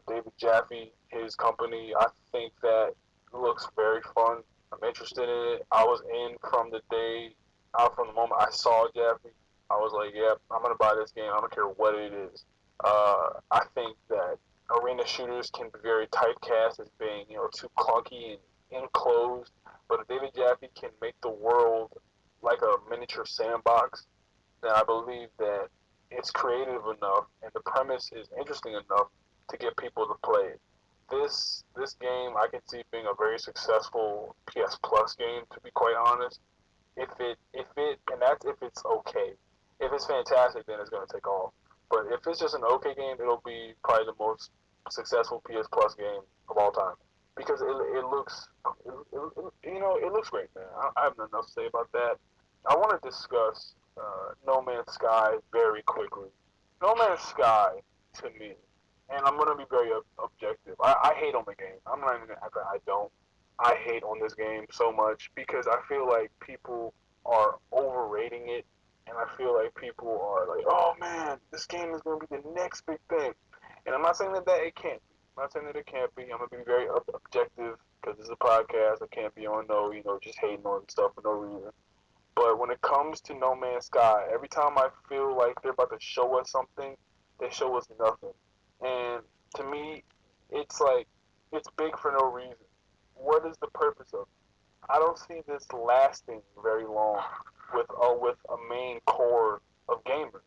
David Jaffe, his company. I think that looks very fun. I'm interested in it. I was in from the day, out from the moment I saw Jaffe. I was like, yep, I'm going to buy this game. I don't care what it is. I think that arena shooters can be very typecast as being, too clunky and enclosed. But if David Jaffe can make the world like a miniature sandbox, then I believe that it's creative enough and the premise is interesting enough to get people to play it. This game I can see being a very successful PS Plus game, to be quite honest. If it's okay. If it's fantastic, then it's gonna take off. But if it's just an okay game, it'll be probably the most successful PS Plus game of all time because it looks it looks great, man. I have nothing else to say about that. I want to discuss No Man's Sky very quickly. No Man's Sky to me, and I'm gonna be very objective. I hate on the game. I'm not even gonna act like I don't. I hate on this game so much because I feel like people are overrating it, and I feel like people are like, "Oh man, this game is gonna be the next big thing." And I'm not saying that it can't be. I'm not saying that it can't be. I'm gonna be very objective because this is a podcast. I can't be on just hating on stuff for no reason. But when it comes to No Man's Sky, every time I feel like they're about to show us something, they show us nothing. And to me, it's like it's big for no reason. What is the purpose of it? I don't see this lasting very long with a main core of gamers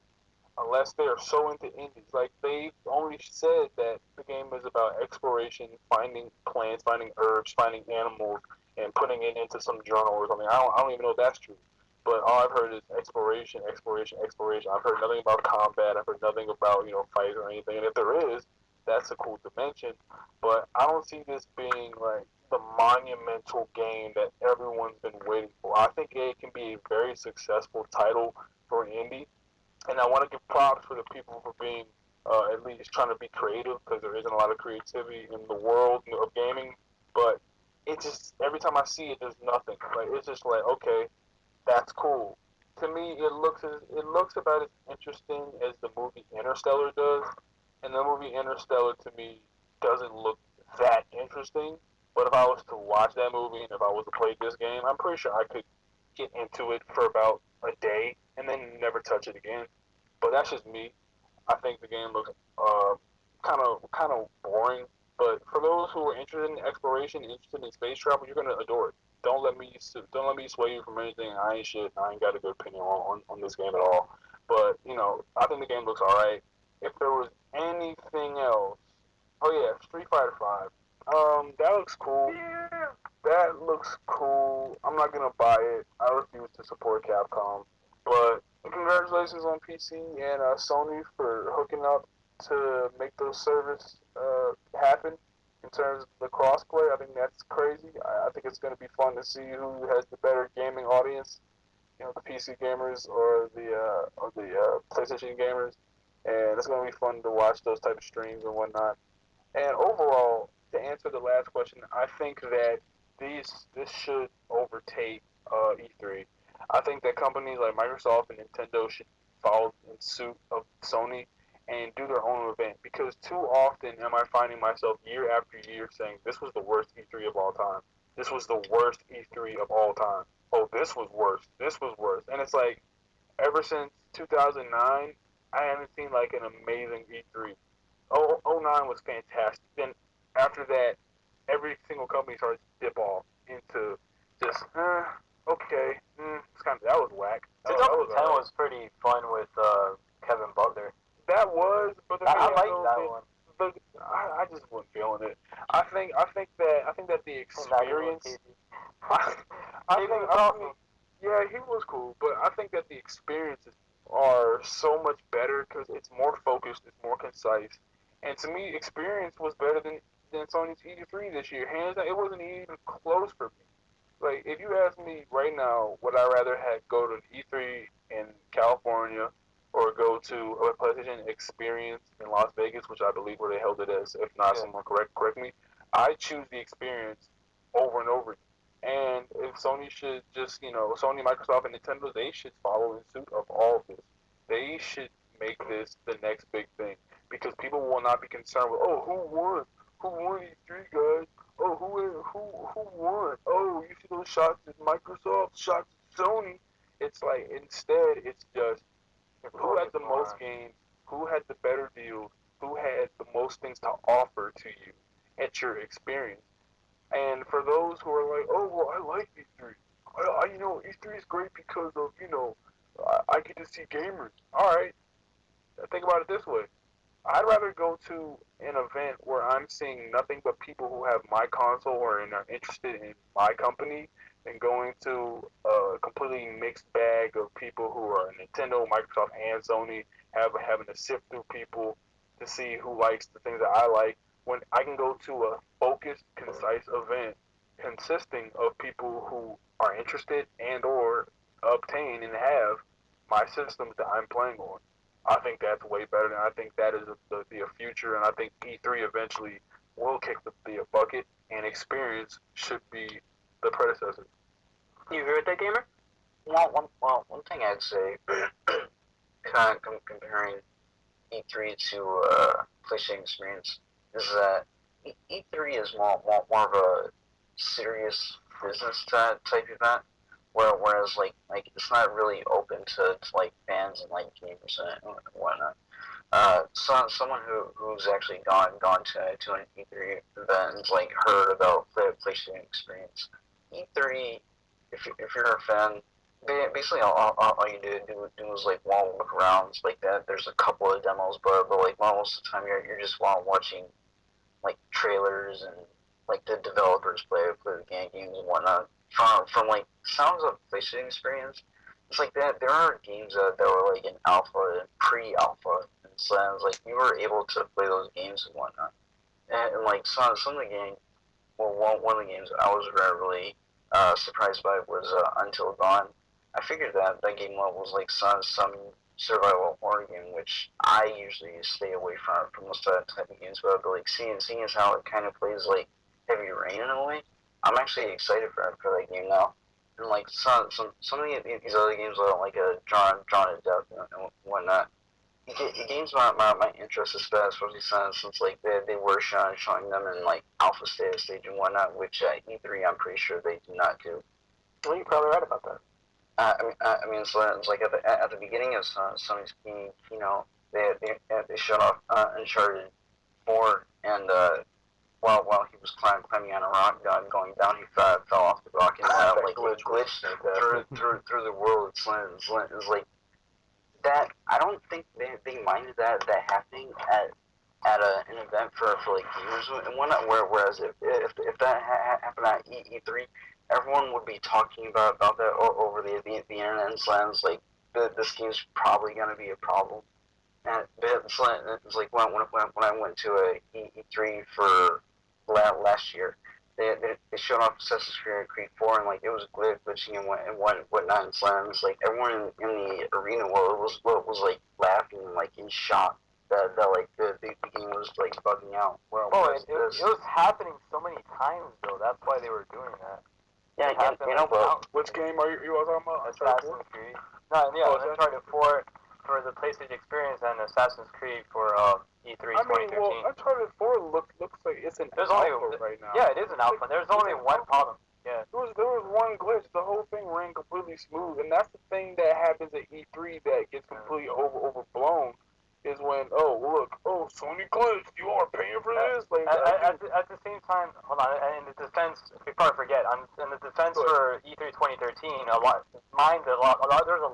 unless they are so into indies. Like they only said that the game is about exploration, finding plants, finding herbs, finding animals, and putting it into some journal or something. I don't even know if that's true. But all I've heard is exploration, exploration, exploration. I've heard nothing about combat. I've heard nothing about fights or anything. And if there is, that's a cool dimension. But I don't see this being like the monumental game that everyone's been waiting for. I think it can be a very successful title for an indie, and I want to give props for the people for being at least trying to be creative because there isn't a lot of creativity in the world of gaming. But it just every time I see it, there's nothing. Like it's just like okay, that's cool. To me, it looks about as interesting as the movie Interstellar does, and the movie Interstellar to me doesn't look that interesting. But if I was to watch that movie and if I was to play this game, I'm pretty sure I could get into it for about a day and then never touch it again. But that's just me. I think the game looks kind of boring. But for those who are interested in exploration, interested in space travel, you're gonna adore it. Don't let me sway you from anything. I ain't shit. I ain't got a good opinion on this game at all. But I think the game looks alright. If there was anything else, oh yeah, Street Fighter Five. That looks cool. Yeah. That looks cool. I'm not gonna buy it. I refuse to support Capcom. But congratulations on PC and Sony for hooking up to make those service happen in terms of the crossplay. I think that's crazy. I think it's gonna be fun to see who has the better gaming audience. The PC gamers or the PlayStation gamers, and it's gonna be fun to watch those type of streams and whatnot. And overall, to answer the last question, I think that this should overtake E3. I think that companies like Microsoft and Nintendo should follow in suit of Sony and do their own event, because too often am I finding myself year after year saying this was the worst E3 of all time. This was the worst E3 of all time. Oh, this was worse. This was worse. And it's like, ever since 2009, I haven't seen like an amazing E3. Oh, 09 was fantastic. Then after that, every single company started to dip off into just, okay, it's kind of, that was whack. 2010 was pretty fun with Kevin Butler. That was, but the I like that one. But I just wasn't feeling it. I think that the experience. Yeah, he was cool, but I think that the experiences are so much better because it's more focused, it's more concise, and to me, experience was better than Sony's E3 this year. Hands down, it wasn't even close for me. Like, if you ask me right now, would I rather go to E3 in California or go to a PlayStation Experience in Las Vegas, which I believe where they held it as, if not someone correct me, I choose the experience over and over. And if Sony should just, Sony, Microsoft, and Nintendo, they should follow in suit of all of this. They should make this the next big thing, because people will not be concerned with, oh, who won? Who won E3, guys? Oh, who won? Oh, you see those shots at Microsoft, shots at Sony. It's like, instead, it's just who had the most games, who had the better deals, who had the most things to offer to you at your experience. And for those who are like, oh, well, I like E3. E3 is great because of, I get to see gamers. All right, think about it this way. I'd rather go to an event where I'm seeing nothing but people who have my console or are interested in my company than going to a completely mixed bag of people who are Nintendo, Microsoft, and Sony, having to sift through people to see who likes the things that I like, when I can go to a focused, concise event consisting of people who are interested and or obtain and have my systems that I'm playing on. I think that's way better, and I think that is the future, and I think E3 eventually will kick the bucket, and experience should be the predecessor. You agree with that, gamer? One thing I'd say, kind of comparing E3 to PlayStation Experience, is that E3 is more of a serious business type event, whereas like it's not really open to like fans and like gamers and whatnot. Someone who's actually gone to an E3 event and like heard about PlayStation Experience. E3, if you're a fan, basically all you do is like look around like that. There's a couple of demos, but like most of the time you're just watching like trailers and like the developers play the games and whatnot. From like sounds of PlayStation Experience, it's like that there are games that were like in alpha and pre-alpha, and so it was like you were able to play those games and whatnot. And like some of the games, well, one of the games I was really surprised by was Until Dawn. I figured that game was like some survival horror game, which I usually stay away from most of that type of games, but like seeing as how it kind of plays like Heavy Rain in a way, I'm actually excited for that game now. And like some of these other games are like drawn to death and whatnot. It gains my interest, especially since like they were showing them in like alpha stage and whatnot, which at E3 I'm pretty sure they do not do. Well, you're probably right about that. I mean, it's like at the beginning of Sony's keynote, they showed off Uncharted 4, and while he was climbing on a rock, going down, he fell off the rock and like glitched through the world. It's like that. I don't think they minded that happening at an event for like gamers and whatnot. Whereas if that happened at E3, everyone would be talking about that over the internet, and slams like this game's probably gonna be a problem. And it's like when I went to a E3 for last year, they showed off Assassin's Creed 4, and like it was glitching and whatnot, and slams. Like everyone in the arena was laughing and like in shock that like the game was like bugging out. Well, it was happening so many times though. That's why they were doing that. Yeah, but which game are you all talking about? Assassin's Creed. No, yeah, Uncharted 4. for the PlayStation experience and Assassin's Creed for E3 2013. Well, Uncharted 4 looks like it's an alpha right now. Yeah, it is an alpha. There's only one problem. Yeah. There was one glitch. The whole thing ran completely smooth, and that's the thing that happens at E3 that gets completely overblown. Is when Sony glitched. You are paying for this. Like at the same time, hold on. In the defense, before I forget, in the defense for E3 2013, there's a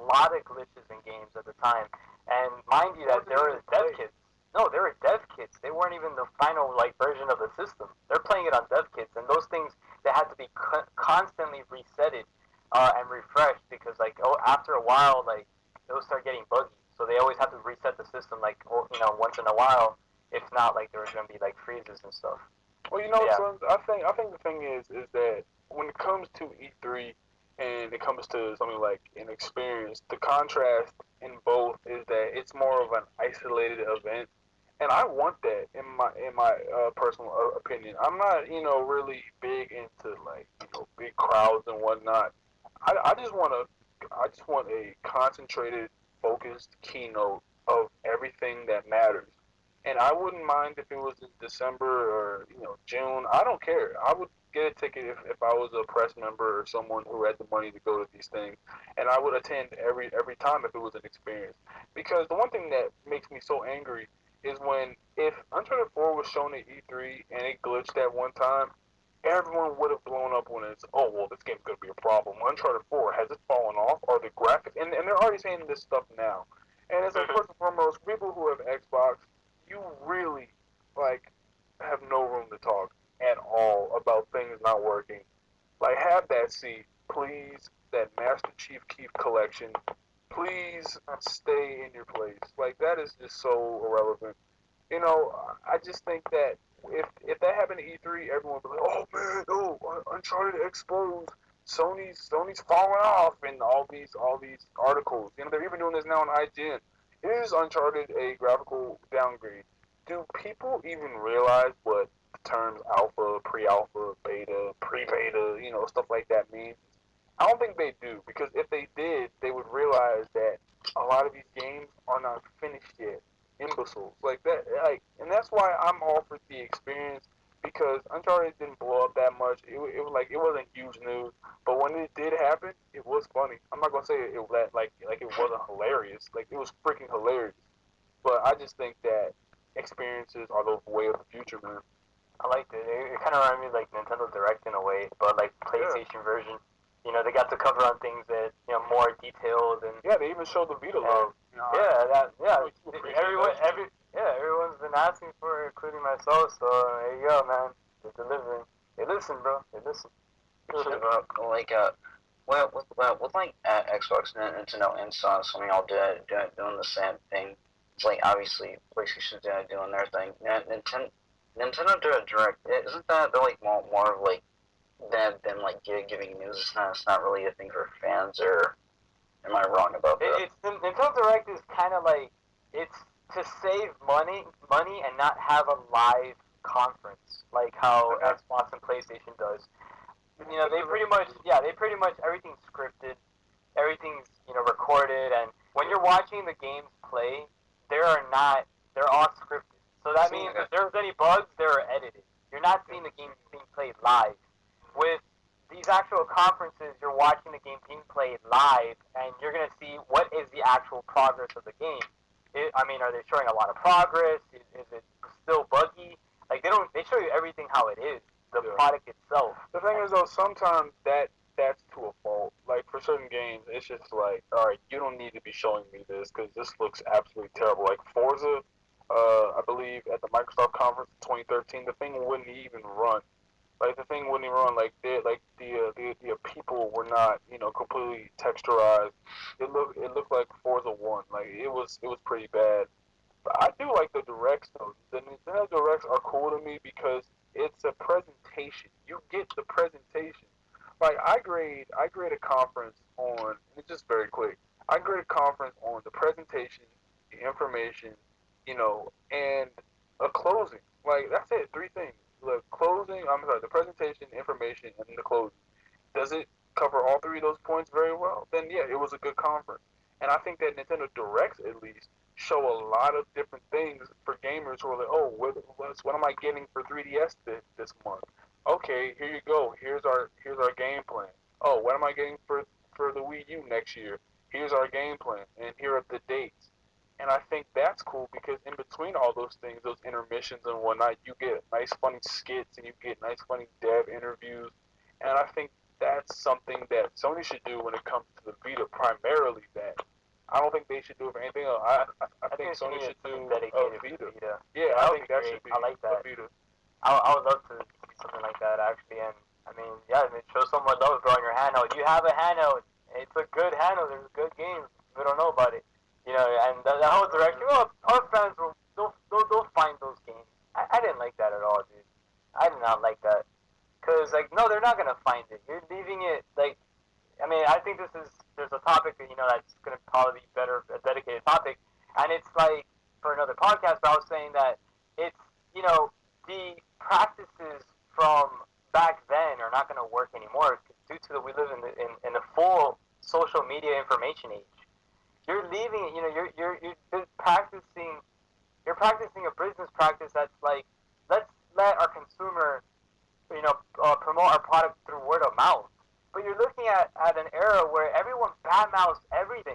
lot of glitches in games at the time, and mind you that there were dev kits. No, they were dev kits. They weren't even the final version of the system. They're playing it on dev kits, and those things they had to be constantly resetted and refreshed because after a while those start getting buggy. So they always have to reset the system once in a while. If not, there was gonna be freezes and stuff. Well, so I think the thing is that when it comes to E3 and it comes to something like an experience, the contrast in both is that it's more of an isolated event. And I want that in my personal opinion. I'm not really big into big crowds and whatnot. I just want a concentrated, focused keynote of everything that matters. And I wouldn't mind if it was in December or June. I don't care. I would get a ticket if I was a press member or someone who had the money to go to these things, and I would attend every time if it was an experience. Because the one thing that makes me so angry is if Uncharted 4 was shown at E3 and it glitched that one time, everyone would have blown up when it's, this game's going to be a problem. Uncharted 4, has it fallen off? Are the graphics... And they're already saying this stuff now. And it's first and foremost, people who have Xbox, you really, have no room to talk at all about things not working. Have that seat, please, that Master Chief Keef collection. Please stay in your place. That is just so irrelevant. I just think that if that happened at E3, everyone would be like, oh man, Uncharted exposed, Sony's falling off, and all these articles. They're even doing this now on IGN. Is Uncharted a graphical downgrade? Do people even realize what the terms alpha, pre-alpha, beta, pre-beta, stuff like that means? I don't think they do, because if they did, they would realize that a lot of these games are not finished yet. Imbeciles like that, and that's why I'm all for the experience, because Uncharted didn't blow up that much. It wasn't huge news, but when it did happen, it was funny. I'm not gonna say it wasn't hilarious. It was freaking hilarious. But I just think that experiences are the way of the future, man. I liked it. It kind of reminded me of Nintendo Direct in a way, but PlayStation version. They got to cover on things that more detailed and they even showed the Vita love. Everyone's been asking for it, including myself. So there you go, man. They're delivering. They listen, bro. They listen. With Xbox, Nintendo, and Sony all doing the same thing. It's obviously PlayStation's doing their thing. Nintendo Direct, isn't that they're more of than giving news? It's not really a thing for fans, or am I wrong about that? Nintendo Direct is kind of it's to save money and not have a live conference like how Xbox and PlayStation does. They pretty much everything's scripted, everything's recorded, and when you're watching the games play, they're all scripted. So that means if there's any bugs, they're edited. You're not seeing the game being played live. With these actual conferences, you're watching the game being played live, and you're going to see what is the actual progress of the game. Are they showing a lot of progress? Is it still buggy? They show you everything how it is, the product itself. The thing is, though, sometimes that's to a fault. For certain games, it's just all right, you don't need to be showing me this because this looks absolutely terrible. Forza, I believe at the Microsoft conference in 2013, the thing wouldn't even run. The thing wouldn't even run. The people were not, completely texturized. It looked like Forza 1. It was pretty bad. But I do like the directs though. The Nintendo directs are cool to me because it's a presentation. You get the presentation. I grade a conference on. It's just very quick. I grade a conference on the presentation, the information, and a closing. That's it. 3 things. The presentation, information, and the closing. Does it cover all 3 of those points very well? Then yeah, it was a good conference. And I think that Nintendo Directs, at least, show a lot of different things for gamers who are like, oh, what am I getting for 3DS this month? Okay, here you go. Here's our game plan. Oh, what am I getting for the Wii U next year? Here's our game plan, and here are the dates. And I think that's cool because in between all those things, those intermissions and whatnot, you get nice funny skits and you get nice funny dev interviews. And I think that's something that Sony should do when it comes to the Vita, primarily that. I don't think they should do it for anything else. I think Sony should do a Vita. Yeah, I think that should be I like that. a Vita. I would love to see something like that, actually. And, I mean, yeah, show someone love drawing your handheld. You have a handheld. It's a good handheld. There's good games. We don't know about it. You know, and the whole direction, well, our fans will they'll find those games. I didn't like that at all, dude. I did not like that. Because, like, no, they're not going to find it. You're leaving it, like, I mean, I think there's a topic that, you know, that's going to probably be better, a dedicated topic. And it's like, for another podcast, but I was saying that it's, you know, the practices from back then are not going to work anymore due to we live in the full social media information age. You're leaving it, you know, you're practicing a business practice that's like, let's let our consumer, you know, promote our product through word of mouth. But you're looking at an era where everyone badmouths everything.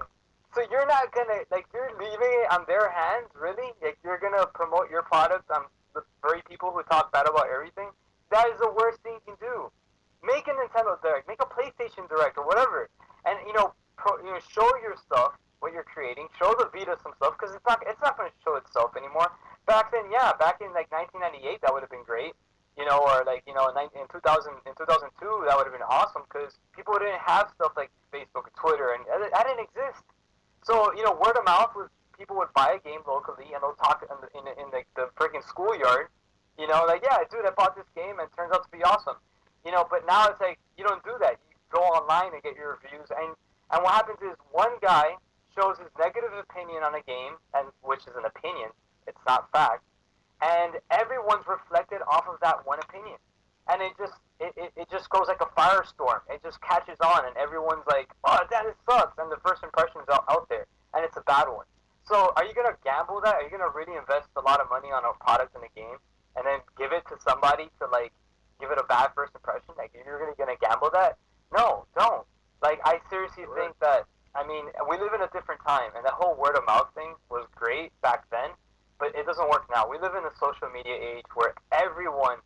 So you're not gonna, like, you're leaving it on their hands, really? Like, you're gonna promote your product on the very people who talk bad about everything? That is the worst thing you can do. Make a Nintendo Direct, make a PlayStation Direct, or whatever. And, you know, show your stuff, what you're creating, show the Vita some stuff, because it's not going to show itself anymore. Back then, yeah, back in, like, 1998, that would have been great. You know, or like, you know, in 2002, that would have been awesome because people didn't have stuff like Facebook and Twitter, and that didn't exist. So, you know, word of mouth was people would buy a game locally and they'll talk in the freaking schoolyard. You know, like, yeah, dude, I bought this game and it turns out to be awesome. You know, but now it's like you don't do that. You go online and get your reviews, and what happens is one guy shows his negative opinion on a game, and which is an opinion, it's not fact. And everyone's reflected off of that one opinion, and it just goes like a firestorm. It just catches on, and everyone's like, "Oh, that sucks," and the first impression is out there, and it's a bad one. So, are you gonna gamble that? Are you gonna really invest a lot of money on a product in a game, and then give it to somebody to like give it a bad first impression? Like, you're really gonna gamble that? No, don't. Like, I seriously think that. I mean, we live in a different time, and that whole word of mouth thing was great back then. But it doesn't work now. We live in a social media age where everyone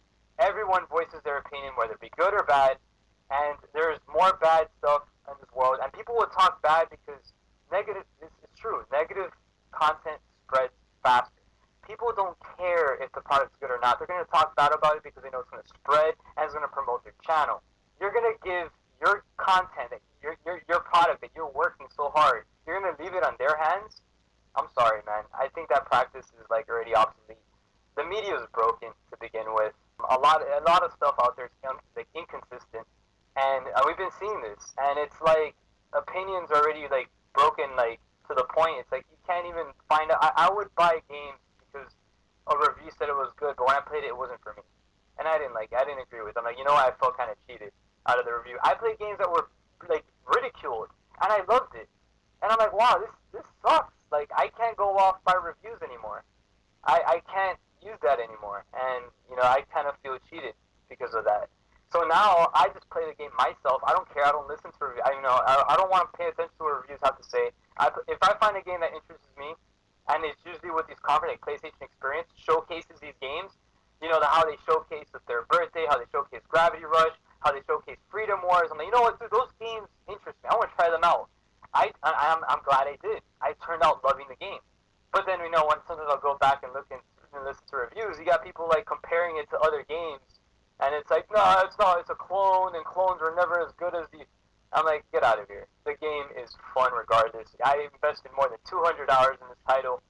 voices their opinion, whether it be good or bad, and there's more bad stuff in this world. And people will talk bad because it's true, negative content spreads faster. People don't care if the product's good or not. They're going to talk bad about it because they know it's going to spread and it's going to promote their channel. You're going to give your content, your product that you're working so hard, you're going to leave it on their hands? I'm sorry, man. I think that practice is like already obsolete. The media is broken to begin with. A lot of stuff out there is like inconsistent, and we've been seeing this. And it's like opinions already like broken, like to the point. It's like you can't even find out. I would buy games because a review said it was good, but when I played it, it wasn't for me, and I didn't agree with it. I'm like, you know what? I felt kind of cheated out of the review. I played games that were like ridiculed, and I loved it. And I'm like, wow, this sucks. Like, I can't go off by reviews anymore. I can't use that anymore. And, you know, I kind of feel cheated because of that. So now I just play the game myself. I don't care. I don't listen to reviews. I don't want to pay attention to what reviews have to say. If I find a game that interests me, and it's usually with these conferences, like PlayStation Experience, showcases these games, you know, how they showcase their birthday, how they showcase Gravity Rush, how they showcase Freedom Wars. I'm like, you know what, dude, those games interest me. I want to try them out. I'm glad I did. I turned out loving the game. But then, you know, when sometimes I'll go back and look and listen to reviews, you got people, like, comparing it to other games. And it's like, no, it's not. It's a clone, and clones are never as good as the... I'm like, get out of here. The game is fun regardless. I invested more than $200 in this title.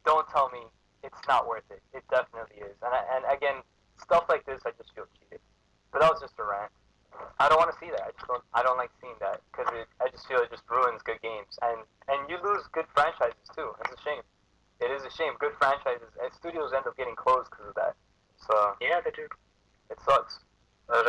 Don't tell me it's not worth it. It definitely is. And again, stuff like this, I just feel cheated. But that was just a rant. I don't want to see that. I don't like seeing that because I just feel it just ruins good games, and you lose good franchises too. It's a shame. It is a shame. Good franchises and studios end up getting closed because of that. So yeah, they do. It sucks. But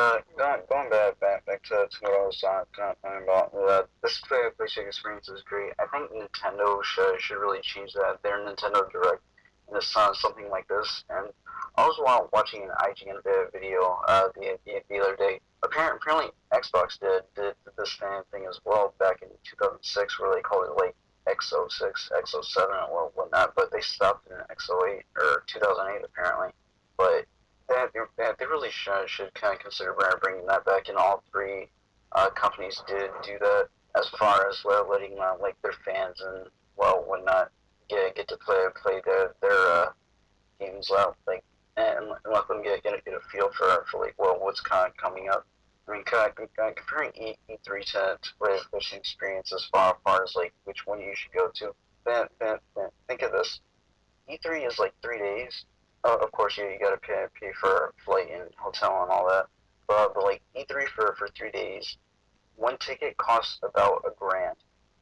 going back to what I was talking about, this PlayStation experience is great. I think Nintendo should really change that. Their Nintendo Direct into something like this. And I was watching an IGN video the other day. Apparently Xbox did this thing as well back in 2006, where they called it like X06, X07, or whatnot. But they stopped in X08 or 2008 apparently. But they really should kind of consider bringing that back, and all three companies did do that as far as letting like their fans and whatnot get to play their games out, like, and let them get a feel for like what's kind of coming up. I mean, comparing E3 to PlayStation experience as far as like which one you should go to. Think of this: E3 is like 3 days. Of course, you gotta pay for flight and hotel and all that. But like E3 for 3 days, one ticket costs about $1,000.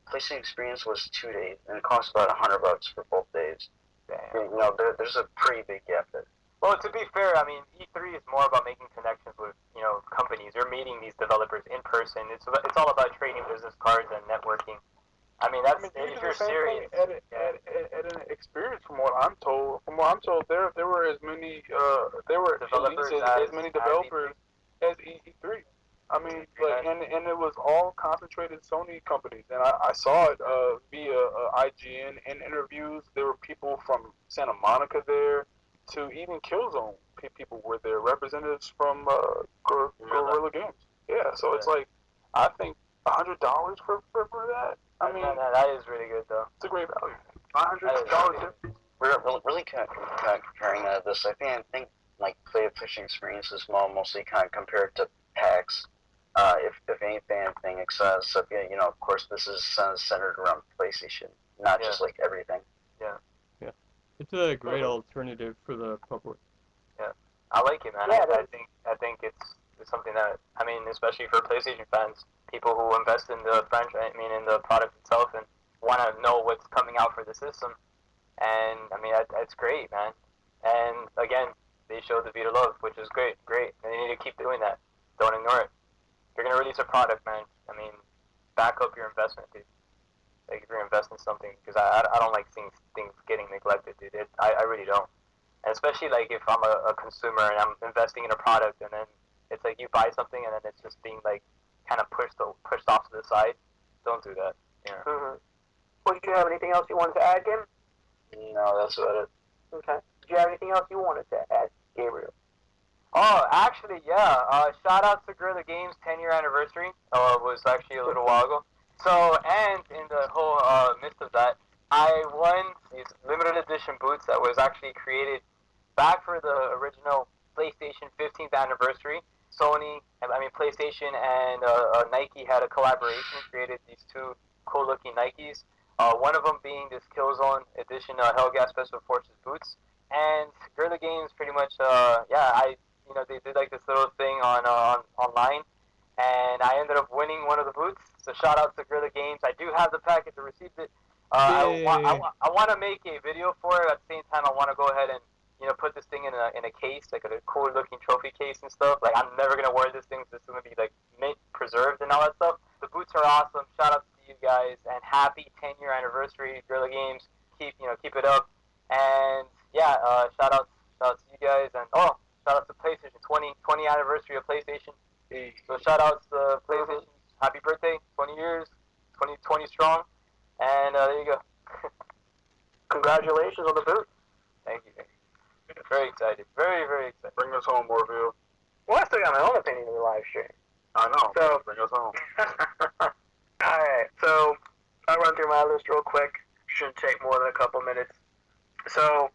PlayStation Experience was 2 days, and it cost about $100 for both days. Damn. You know, there's a pretty big gap there. Well, to be fair, I mean, E3 is more about making connections with, companies. You're meeting these developers in person. It's all about trading business cards and networking. I mean, if you're serious. At an experience, from what I'm told, there were as many Developers as many developers as E3. I mean, like, and it was all concentrated Sony companies, and I saw it via IGN in interviews. There were people from Santa Monica there, to even Killzone. People were there, representatives from Guerrilla Games. Yeah, so it's like, I think $100 for that. I mean, that is really good though. It's a great value. $100. We're really kind of comparing this. I think like PlayStation Experience is mostly kind of compared to PAX. If anything, except of course this is centered around PlayStation, not just like everything. Yeah. It's a great alternative for the public. Yeah, I like it, man. Yeah, I think it's something that, I mean, especially for PlayStation fans, people who invest in the franchise, in the product itself, and want to know what's coming out for the system. And I mean, it's great, man. And again, they showed the Vita love, which is great. And they need to keep doing that. Don't ignore it. If you're gonna release a product, man, I mean, back up your investment, dude. Like, if you're investing in something, because I don't like seeing things getting neglected, dude. I really don't. And especially, like, if I'm a consumer and I'm investing in a product, and then it's like you buy something and then it's just being, like, kind of pushed off to the side. Don't do that. Yeah. Mm-hmm. Well, did you have anything else you wanted to add, Kim? No, that's about it. Okay. Did you have anything else you wanted to add, Gabriel? Oh, actually, yeah. Shout out to Guerrilla Games' 10-year anniversary. It was actually a little while ago. So, and in the whole midst of that, I won these limited edition boots that was actually created back for the original PlayStation 15th anniversary. PlayStation and Nike had a collaboration, created these two cool-looking Nikes. One of them being this Killzone edition Hellgas Special Forces boots. And Guerrilla Games pretty much, they did like this little thing online. And I ended up winning one of the boots. So shout out to Guerrilla Games. I do have the package. I received it. I want to make a video for it. At the same time, I want to go ahead and put this thing in a case, like a cool looking trophy case and stuff. Like, I'm never gonna wear this thing. This is gonna be like mint preserved and all that stuff. The boots are awesome. Shout out to you guys and happy 10-year anniversary, Guerrilla Games. Keep it up. And yeah, shout out to you guys, and shout out to PlayStation 20 anniversary of PlayStation. So shout out to PlayStation. Happy birthday, 20 years, 20 strong. And there you go. Congratulations on the boot. Thank you. Very excited. Very, very excited. Bring us home, Morville. Well, I still got my own opinion of the live stream. I know. So, bring us home. Alright, so I'll run through my list real quick. Shouldn't take more than a couple minutes. So,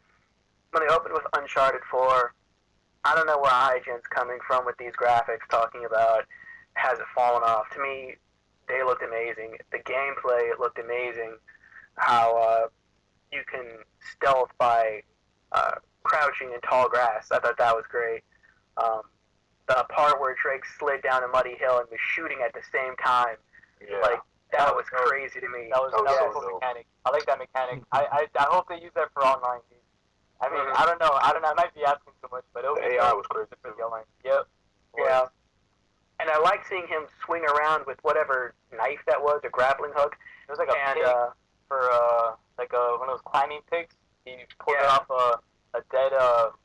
when they opened with Uncharted 4, I don't know where IGN's coming from with these graphics, talking about has it fallen off. To me, they looked amazing. The gameplay looked amazing. How you can stealth by crouching in tall grass. I thought that was great. The part where Drake slid down a muddy hill and was shooting at the same time, that was crazy to me. That was a cool mechanic. I like that mechanic. I hope they use that for online, dude. I mean, I don't know. I might be asking too much, but the AI was crazy. Yep. Yeah. And I liked seeing him swing around with whatever knife that was, a grappling hook. It was like a pig for one of those climbing pigs. He pulled it off a dead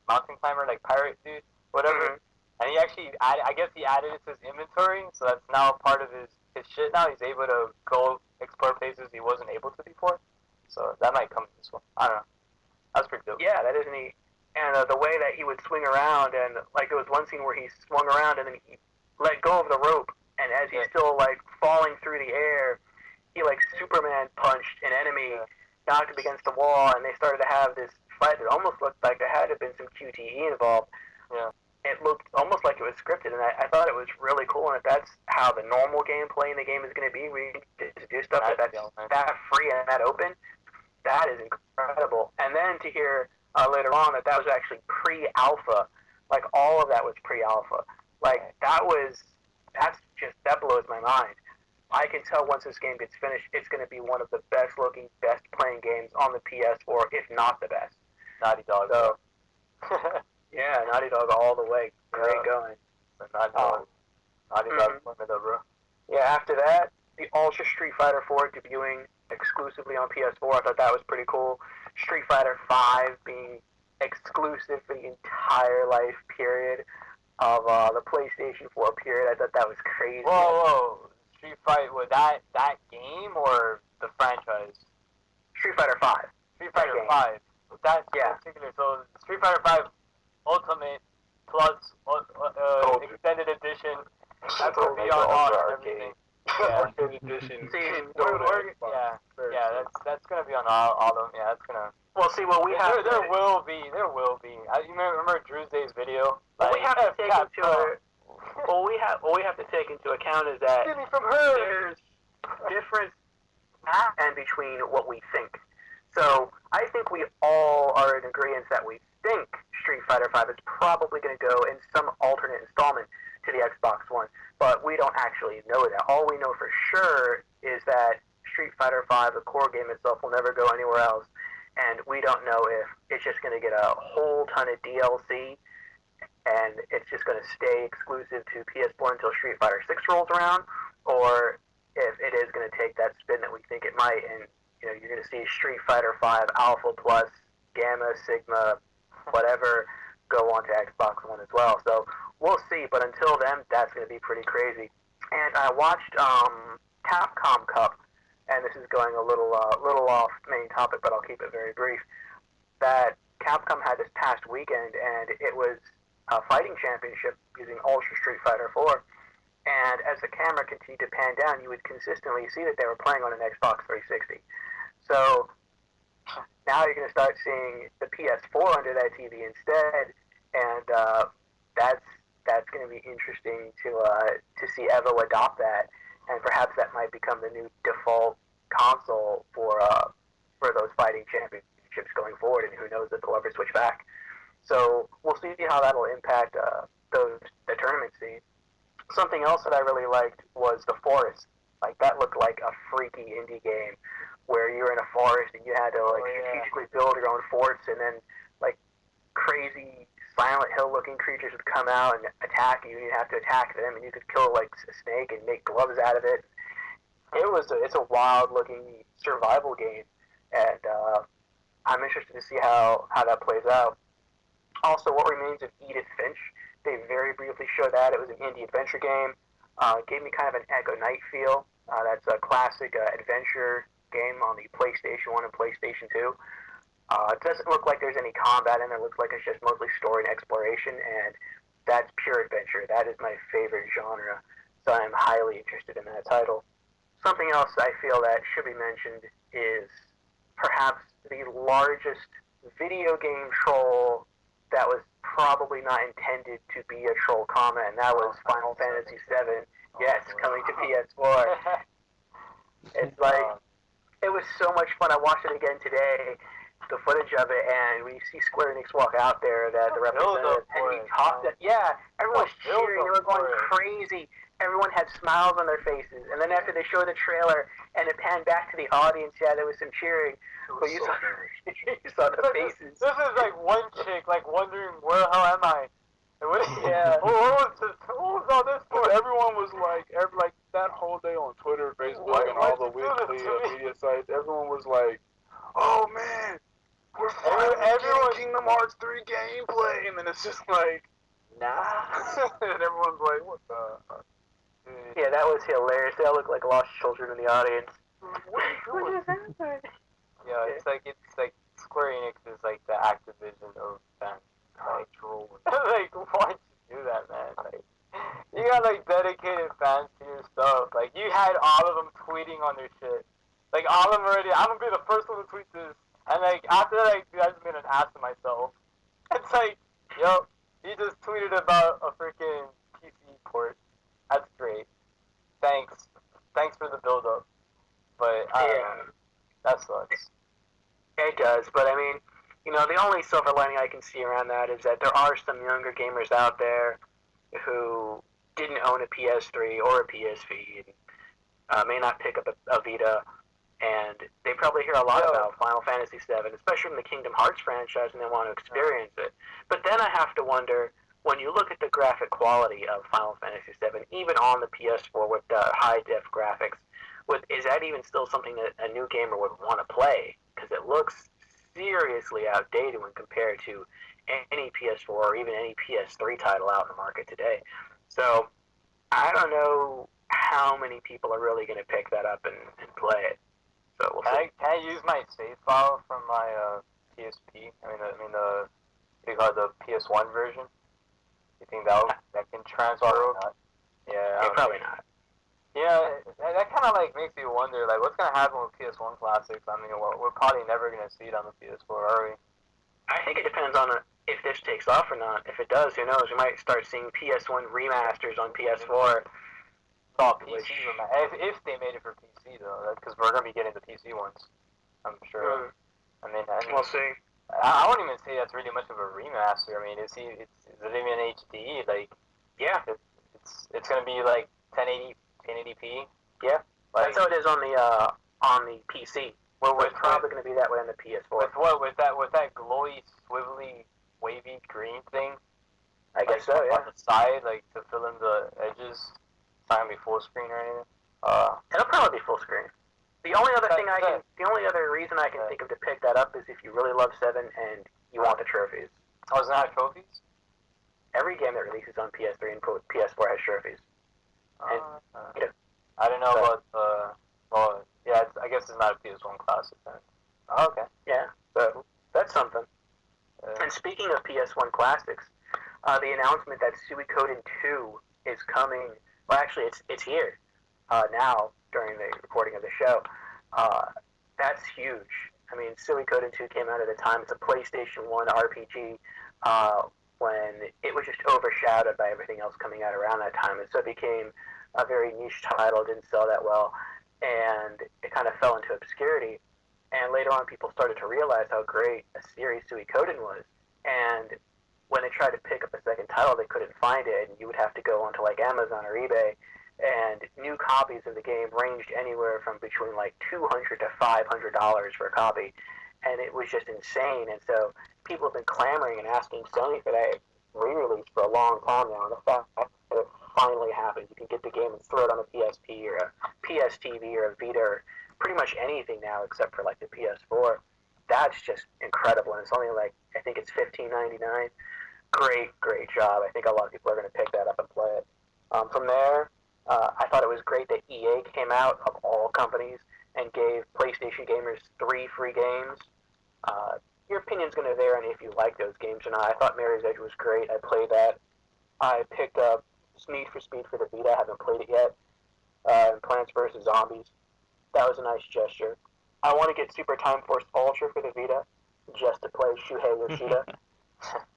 mountain climber, like pirate dude, whatever. And he actually I guess he added it to his inventory, so that's now part of his shit now. He's able to go explore places he wasn't able to before. So that might come in this one. I don't know. That's pretty dope. Yeah, that is neat. And the way that he would swing around, and like there was one scene where he swung around and then he let go of the rope, and as he's still like falling through the air, he like Superman punched an enemy, knocked him against the wall, and they started to have this fight that almost looked like there had to have been some QTE involved. Yeah. It looked almost like it was scripted, and I thought it was really cool. And if that's how the normal gameplay in the game is going to be, we just do stuff that's that free and that open, that is incredible. And then to hear later on that was actually pre-alpha, like all of that was pre-alpha. Like that blows my mind. I can tell once this game gets finished, it's going to be one of the best looking, best playing games on the PS4, if not the best. Naughty Dog. So, yeah, Naughty Dog all the way. Great going. Naughty Dog, bro. Yeah, after that, the Ultra Street Fighter 4 debuting exclusively on PS4. I thought that was pretty cool. Street Fighter 5 being exclusive for the entire life period of the PlayStation 4 period. I thought that was crazy. Whoa. Street Fighter, was that game or the franchise? Street Fighter 5. Street Fighter 5. That's particular. So Street Fighter 5 Ultimate plus Extended Edition. That's going to be on everything. Arcade edition. That's going to be on all of them. Yeah, that's going to... Well, see, what we have... There will be. You remember Drew's Day's video? What we have to take into... What we have to take into account is that there's difference and between what we think. So I think we all are in agreement that we think Street Fighter V is probably going to go in some alternate installment to the Xbox One, but we don't actually know that. All we know for sure is that Street Fighter V, the core game itself, will never go anywhere else, and we don't know if it's just going to get a whole ton of DLC and it's just going to stay exclusive to PS4 until Street Fighter 6 rolls around, or if it is going to take that spin that we think it might, and you're going to see Street Fighter 5 Alpha Plus, Gamma, Sigma, whatever, go on to Xbox One as well. So we'll see, but until then, that's going to be pretty crazy. And I watched Capcom Cup, and this is going a little off main topic, but I'll keep it very brief. That Capcom had this past weekend, and it was a fighting championship using Ultra Street Fighter 4. And as the camera continued to pan down, you would consistently see that they were playing on an Xbox 360. So now you're going to start seeing the PS4 under that TV instead, and that's going to be interesting to see Evo adopt that, and perhaps that might become the new default console for those fighting championships going forward, and who knows if they'll ever switch back. So we'll see how that'll impact the tournament scene. Something else that I really liked was The Forest. Like, that looked like a freaky indie game where you're in a forest and you had to strategically build your own forts, and then like crazy Silent Hill looking creatures would come out and attack you, and you'd have to attack them, and you could kill like a snake and make gloves out of it. It's a wild looking survival game, and I'm interested to see how that plays out. Also, What Remains of Edith Finch, they very briefly showed that. It was an indie adventure game. Gave me kind of an Echo Knight feel. That's a classic adventure game on the PlayStation 1 and PlayStation 2. It doesn't look like there's any combat in it. It looks like it's just mostly story and exploration, and that's pure adventure. That is my favorite genre, so I'm highly interested in that title. Something else I feel that should be mentioned is perhaps the largest video game troll that was probably not intended to be a troll comment, and that was Final Fantasy VII. Yes, coming to PS4. It's like, it was so much fun. I watched it again today, the footage of it, and when you see Square Enix walk out there, the representative, and he talked, everyone was cheering, they were going crazy. Everyone had smiles on their faces, and then after they showed the trailer, and it panned back to the audience, there was some cheering, but you saw the faces. This is like one chick, like, wondering, where the hell am I? Yeah. What was all this for? Dude, everyone was like, that whole day on Twitter, Facebook, and all the weekly media sites, everyone was like, "Oh man, we're finally getting Kingdom Hearts 3 gameplay," and then it's just like, nah. And everyone's like, "What the?" Yeah, that was hilarious. They all looked like lost children in the audience. What is happening? Yeah, it's like Square Enix is like the Activision of fans. Like, like, why'd you do that, man? Like, you got like dedicated fans to your stuff. Like, you had all of them tweeting on their shit. Like, all of them already. I'm gonna be the first one to tweet this. And like after that, like, dude, I just made an ass of myself. It's like, yo, you just tweeted about a freaking PC port. That's great. Thanks for the build up. But that sucks. It does, but I mean, you know, the only silver lining I can see around that is that there are some younger gamers out there who didn't own a PS3 or a PSV and may not pick up a Vita, and they probably hear a lot about Final Fantasy VII, especially from the Kingdom Hearts franchise, and they want to experience it. But then I have to wonder, when you look at the graphic quality of Final Fantasy VII, even on the PS4 with the high-def graphics, is that even still something that a new gamer would want to play? Because it looks seriously outdated when compared to any PS4 or even any PS3 title out in the market today. So I don't know how many people are really going to pick that up and play it. So we'll see. Can I use my save file from my PSP? I mean the PS1 version. You think that can transfer over? Yeah, probably not. Yeah, that kind of like makes you wonder, like, what's gonna happen with PS1 classics? I mean, we're probably never gonna see it on the PS4, are we? I think it depends on if this takes off or not. If it does, who knows? We might start seeing PS1 remasters on PS4. Oh, PC if they made it for PC though, because we're gonna be getting the PC ones, I'm sure. I mean, we'll see. I wouldn't even say that's really much of a remaster. I mean, is it even HD? Like, yeah, it's gonna be like 1080p. Yeah, like, that's how it is on the PC. Well, it's probably going to be that way on the PS4. With that glowy, swivelly, wavy green thing. I guess so. Yeah. On the side, like to fill in the edges. It's not gonna be full screen or anything. It'll probably be full screen. The only other reason I can think of to pick that up is if you really love 7 and you want the trophies. Oh, does it have trophies? Every game that releases on PS3 and PS4 has trophies. I don't know about well, yeah, I guess it's not a PS1 classic then. Oh, okay. Yeah, so that's something. And speaking of PS1 classics, the announcement that Suikoden 2 is coming. Well, actually, it's here now during the recording of the show. That's huge. I mean, Suikoden 2 came out at a time. It's a PlayStation 1 RPG when it was just overshadowed by everything else coming out around that time, and so it became a very niche title. Didn't sell that well, and it kind of fell into obscurity. And later on, people started to realize how great a series Suikoden was. And when they tried to pick up a second title, they couldn't find it, and you would have to go onto like Amazon or eBay. And new copies of the game ranged anywhere from between like $200 to $500 for a copy, and it was just insane. And so people have been clamoring and asking Sony for that re-release for a long time now. And the fact that it finally happened, you can get the game and throw it on a PSP or a PSTV or a Vita or pretty much anything now except for like the PS4. That's just incredible, and it's only like, I think it's $15.99. Great job. I think a lot of people are going to pick that up and play it. From there, I thought it was great that EA came out of all companies and gave PlayStation gamers 3 free games. Your opinion's going to vary on if you like those games or not. I thought Mirror's Edge was great. I played that. I picked up Need for Speed for the Vita. I haven't played it yet. And Plants vs. Zombies. That was a nice gesture. I want to get Super Time Force Ultra for the Vita just to play Shuhei Yoshida.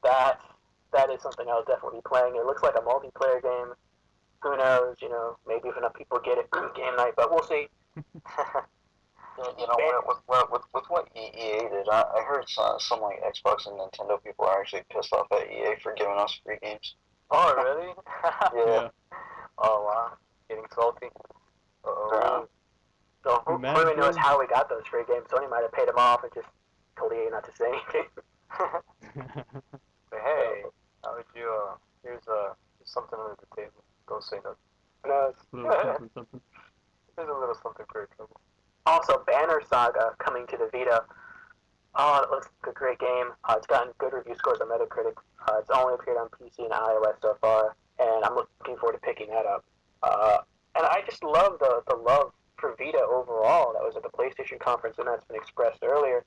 That is something I'll definitely be playing. It looks like a multiplayer game. Who knows? You know, maybe if enough people get it game night, but we'll see. You know, with what EA did, I heard some like Xbox and Nintendo people are actually pissed off at EA for giving us free games. Oh, really? Yeah. Oh, wow. Getting salty. Uh-oh. So who really knows how we got those free games? Sony might have paid them off and just told EA not to say anything. But hey, how would you Here's something under the table. Don't say nothing. No, Something. There's a little something for your trouble. also, Banner Saga coming to the Vita. Oh, it looks like a great game. It's gotten good review scores on Metacritic. It's only appeared on PC and iOS so far, and I'm looking forward to picking that up. And I just love the love for Vita overall that was at the PlayStation conference, and that's been expressed earlier.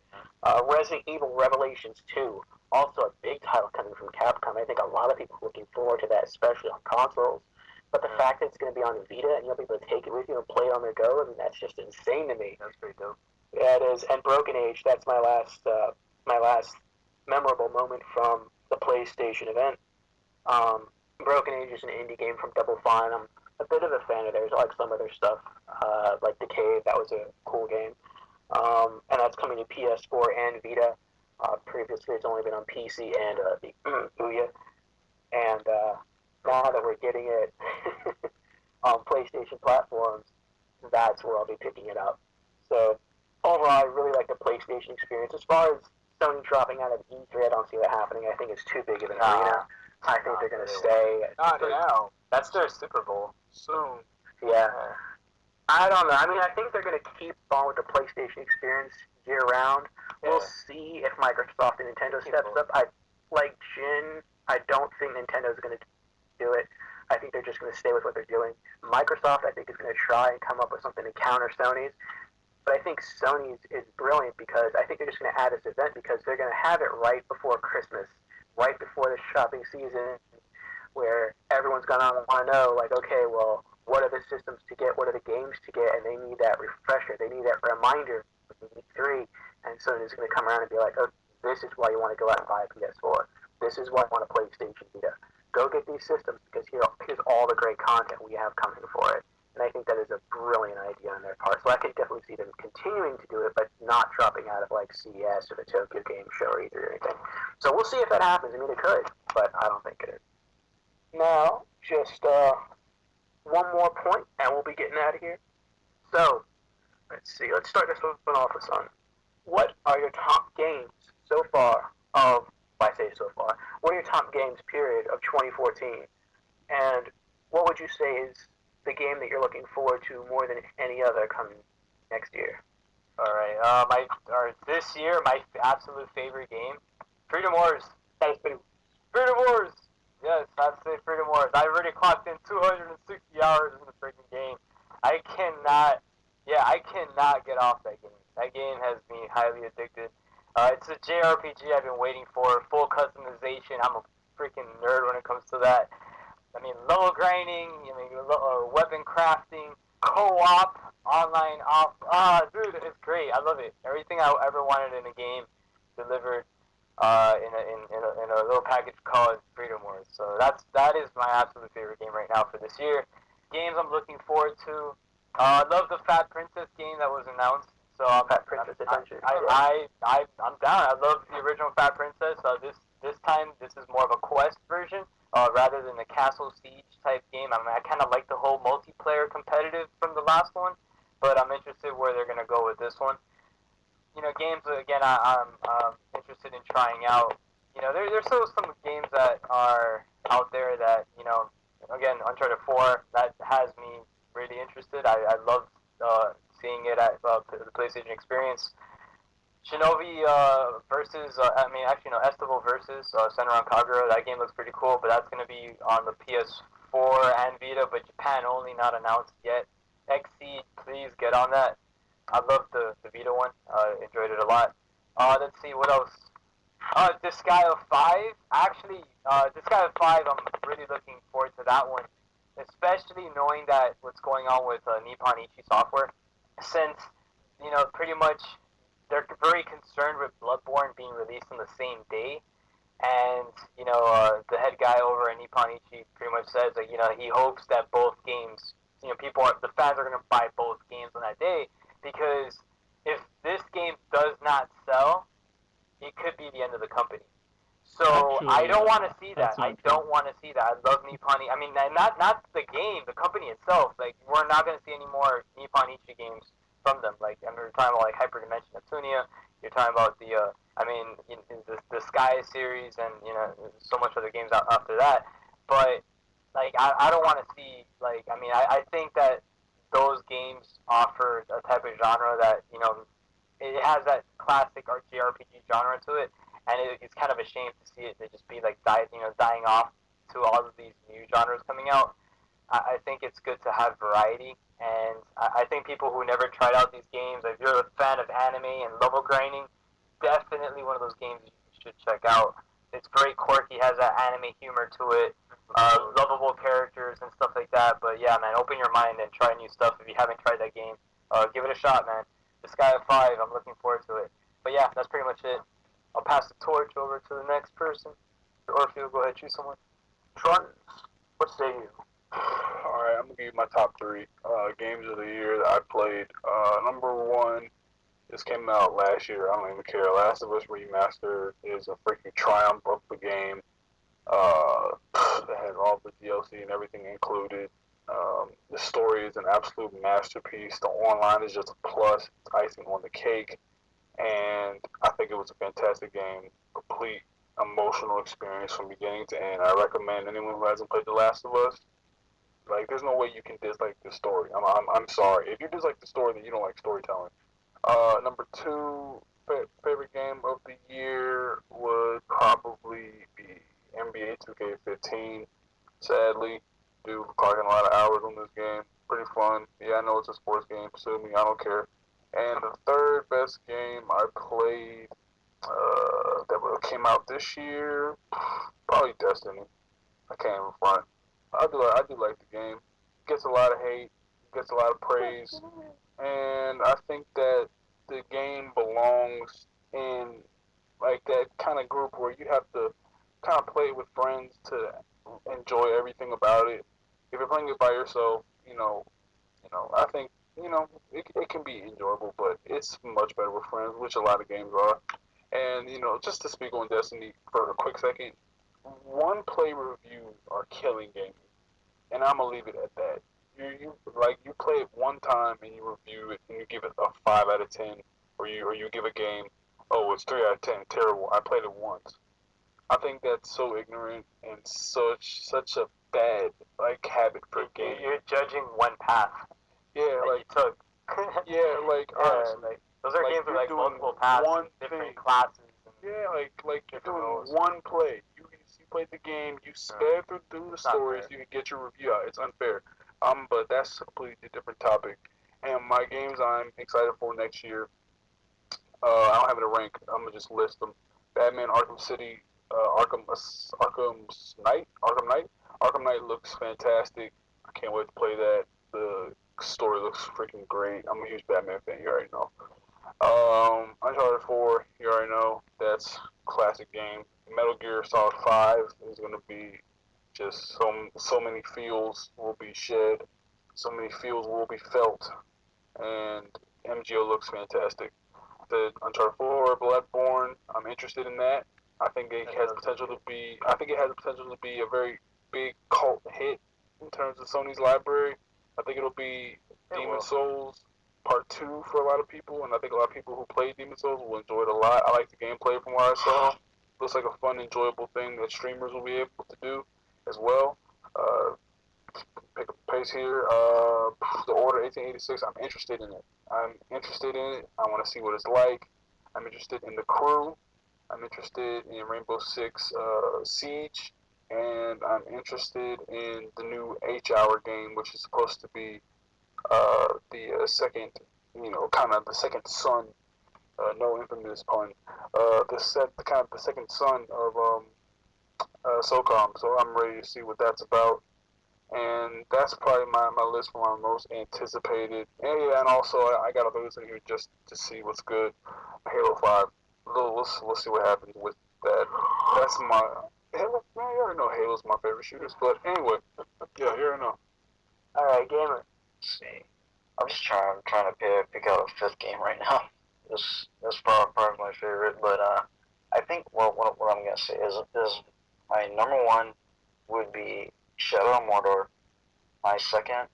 Resident Evil Revelations 2, also a big title coming from Capcom. I think a lot of people are looking forward to that, especially on consoles. But the fact that it's going to be on Vita and you'll be able to take it with you and play it on the go, I mean, that's just insane to me. That's pretty dope. Yeah, it is. And Broken Age, that's my last memorable moment from the PlayStation event. Broken Age is an indie game from Double Fine. I'm a bit of a fan of theirs. I like some of their stuff, like The Cave. That was a cool game. And that's coming to PS4 and Vita. Previously, it's only been on PC and the Ouya. And now that we're getting it on PlayStation platforms, that's where I'll be picking it up. So overall, I really like the PlayStation experience. As far as Sony dropping out of E3, I don't see that happening. I think it's too big of an arena. I think they're going to stay. Not now. That's their Super Bowl. Soon. Yeah. I don't know. I mean, I think they're going to keep on with the PlayStation experience year round. Yeah. We'll see if Microsoft and Nintendo steps up. Like Jin, I don't think Nintendo's going to do it. I think they're just going to stay with what they're doing. Microsoft, I think, is going to try and come up with something to counter Sony's. But I think Sony's is brilliant because I think they're just going to add this event because they're going to have it right before Christmas, right before the shopping season, where everyone's going to want to know, like, okay, well, what are the systems to get? What are the games to get? And they need that refresher. They need that reminder for E3. And Sony's going to come around and be like, oh, this is why you want to go out and buy a PS4. This is why you want a PlayStation Vita. Go get these systems because here's all the great content we have coming for it. And I think that is a brilliant idea on their part. So I could definitely see them continuing to do it, but not dropping out of like CES or the Tokyo Game Show or E3 or anything. So we'll see if that happens. I mean, it could, but I don't think it is. Now, just one more point, and we'll be getting out of here. So, let's see. Let's start this one off with Son. What are your top games so far of, I say so far, what are your top games, period, of 2014? And what would you say is the game that you're looking forward to more than any other coming next year? All right. This year, my absolute favorite game, Freedom Wars. That has been Freedom Wars. Yes, I have to say Freedom Wars. I already clocked in 260 hours in the freaking game. I cannot get off that game. That game has me highly addicted. It's a JRPG I've been waiting for, full customization. I'm a freaking nerd when it comes to that. I mean, level grinding, weapon crafting, co-op, online off. Dude, it's great. I love it. Everything I ever wanted in a game delivered in a little package called Freedom Wars. So that is my absolute favorite game right now for this year. Games I'm looking forward to. I love the Fat Princess game that was announced. So Fat Princess Adventure. I'm down. I love the original Fat Princess. This time this is more of a quest version rather than the Castle Siege type game. I mean, I kind of like the whole multiplayer competitive from the last one, but I'm interested where they're gonna go with this one. Games again. I'm interested in trying out. There's still some games that are out there that again, Uncharted 4 that has me really interested. I love seeing it at the PlayStation Experience. Shinobi versus, Estival versus Senran Kagura. That game looks pretty cool, but that's going to be on the PS4 and Vita, but Japan only, not announced yet. XC, please get on that. I love the Vita one. Enjoyed it a lot. Let's see, what else? Disgaea 5. Actually, Disgaea 5, I'm really looking forward to that one, especially knowing that what's going on with Nippon Ichi Software, since, pretty much they're very concerned with Bloodborne being released on the same day, and, the head guy over at Nippon Ichi pretty much says that, he hopes that both games, the fans are going to buy both games on that day, because if this game does not sell, it could be the end of the company. So Actually, I don't want to see that. I not don't want to see that. I love Nippon. I mean, not the game, the company itself. Like, we're not going to see any more Nippon Ichi games from them. Like, I mean, we're talking about like Hyperdimension Neptunia. You're talking about the Sky series, and so much other games after that. but like I don't want to see like I think that those games offer a type of genre that it has that classic JRPG genre to it, and it's kind of a shame to see it to just be like dying off to all of these new genres coming out. I think it's good to have variety, and I think people who never tried out these games, if you're a fan of anime and level grinding, definitely one of those games you should check out. It's very quirky, has that anime humor to it, lovable characters and stuff like that. But yeah, man, open your mind and try new stuff. If you haven't tried that game, give it a shot, man. The Sky of 5, I'm looking forward to it. But yeah, that's pretty much it. I'll pass the torch over to the next person. Or if you'll go ahead, choose someone. Trunts, what say you? Alright, I'm going to give you my top 3 games of the year that I played. Number 1, this came out last year. I don't even care. Last of Us Remastered is a freaking triumph of the game. It has all the DLC and everything included. The story is an absolute masterpiece. The online is just a plus. It's icing on the cake. And I think it was a fantastic game. Complete emotional experience from beginning to end. I recommend anyone who hasn't played The Last of Us. Like, there's no way you can dislike the story. I'm sorry. If you dislike the story, then you don't like storytelling. Number 2 favorite game of the year would probably be NBA 2K15. Sadly, dude, clocking a lot of hours on this game. Pretty fun. Yeah, I know it's a sports game. Sue me, I don't care. And the third best game I played that came out this year, probably Destiny. I can't even front. I do like the game. It gets a lot of hate, gets a lot of praise, and I think that the game belongs in like that kind of group where you have to kind of play it with friends to enjoy everything about it. If you're playing it by yourself, I think it can be enjoyable, but it's much better with friends, which a lot of games are. And just to speak on Destiny for a quick second, one play reviews are killing gaming, and I'm gonna leave it at that. You play it one time and you review it and you give it a 5 out of 10, or you give a game, oh, it's 3 out of 10, terrible. I played it once. I think that's so ignorant and such a bad habit for gaming. You're judging one path. Yeah, that you took. Yeah, honestly, those are games with multiple paths, different classes. Yeah, you're doing one play. You played the game, you sped through the stories, you can get your review out. It's unfair. But that's a completely different topic. And my games I'm excited for next year, I don't have it a rank. I'm gonna just list them. Batman Arkham City, Arkham Knight looks fantastic. I can't wait to play that. The story looks freaking great. I'm a huge Batman fan, you already know. Uncharted 4, you already know, that's classic game. Metal Gear Solid 5 is going to be just so many feels will be shed, so many feels will be felt, and MGO looks fantastic. The Uncharted 4, Bloodborne, I'm interested in that. I think it has potential to be a very big cult hit in terms of Sony's library. I think it'll be Demon Souls Part 2 for a lot of people, and I think a lot of people who played Demon Souls will enjoy it a lot. I like the gameplay from what I saw. Looks like a fun, enjoyable thing that streamers will be able to do as well. Pick up the pace here. The Order 1886, I'm interested in it. I want to see what it's like. I'm interested in the crew. I'm interested in Rainbow Six Siege. And I'm interested in the new H-Hour game, which is supposed to be the second, kind of the second son, no infamous pun, the second son of SOCOM. So I'm ready to see what that's about. And that's probably my list for my most anticipated. And also I got to throw this in here just to see what's good. Halo 5. Let's see what happens with that. That's my Halo. You already know Halo's my favorite shooters. But anyway, yeah, you already know. All right, gamer. Let's see. I'm just trying to pick out a fifth game right now. That's probably my favorite, but I think what I'm gonna say is my number 1 would be Shadow of Mordor. My second,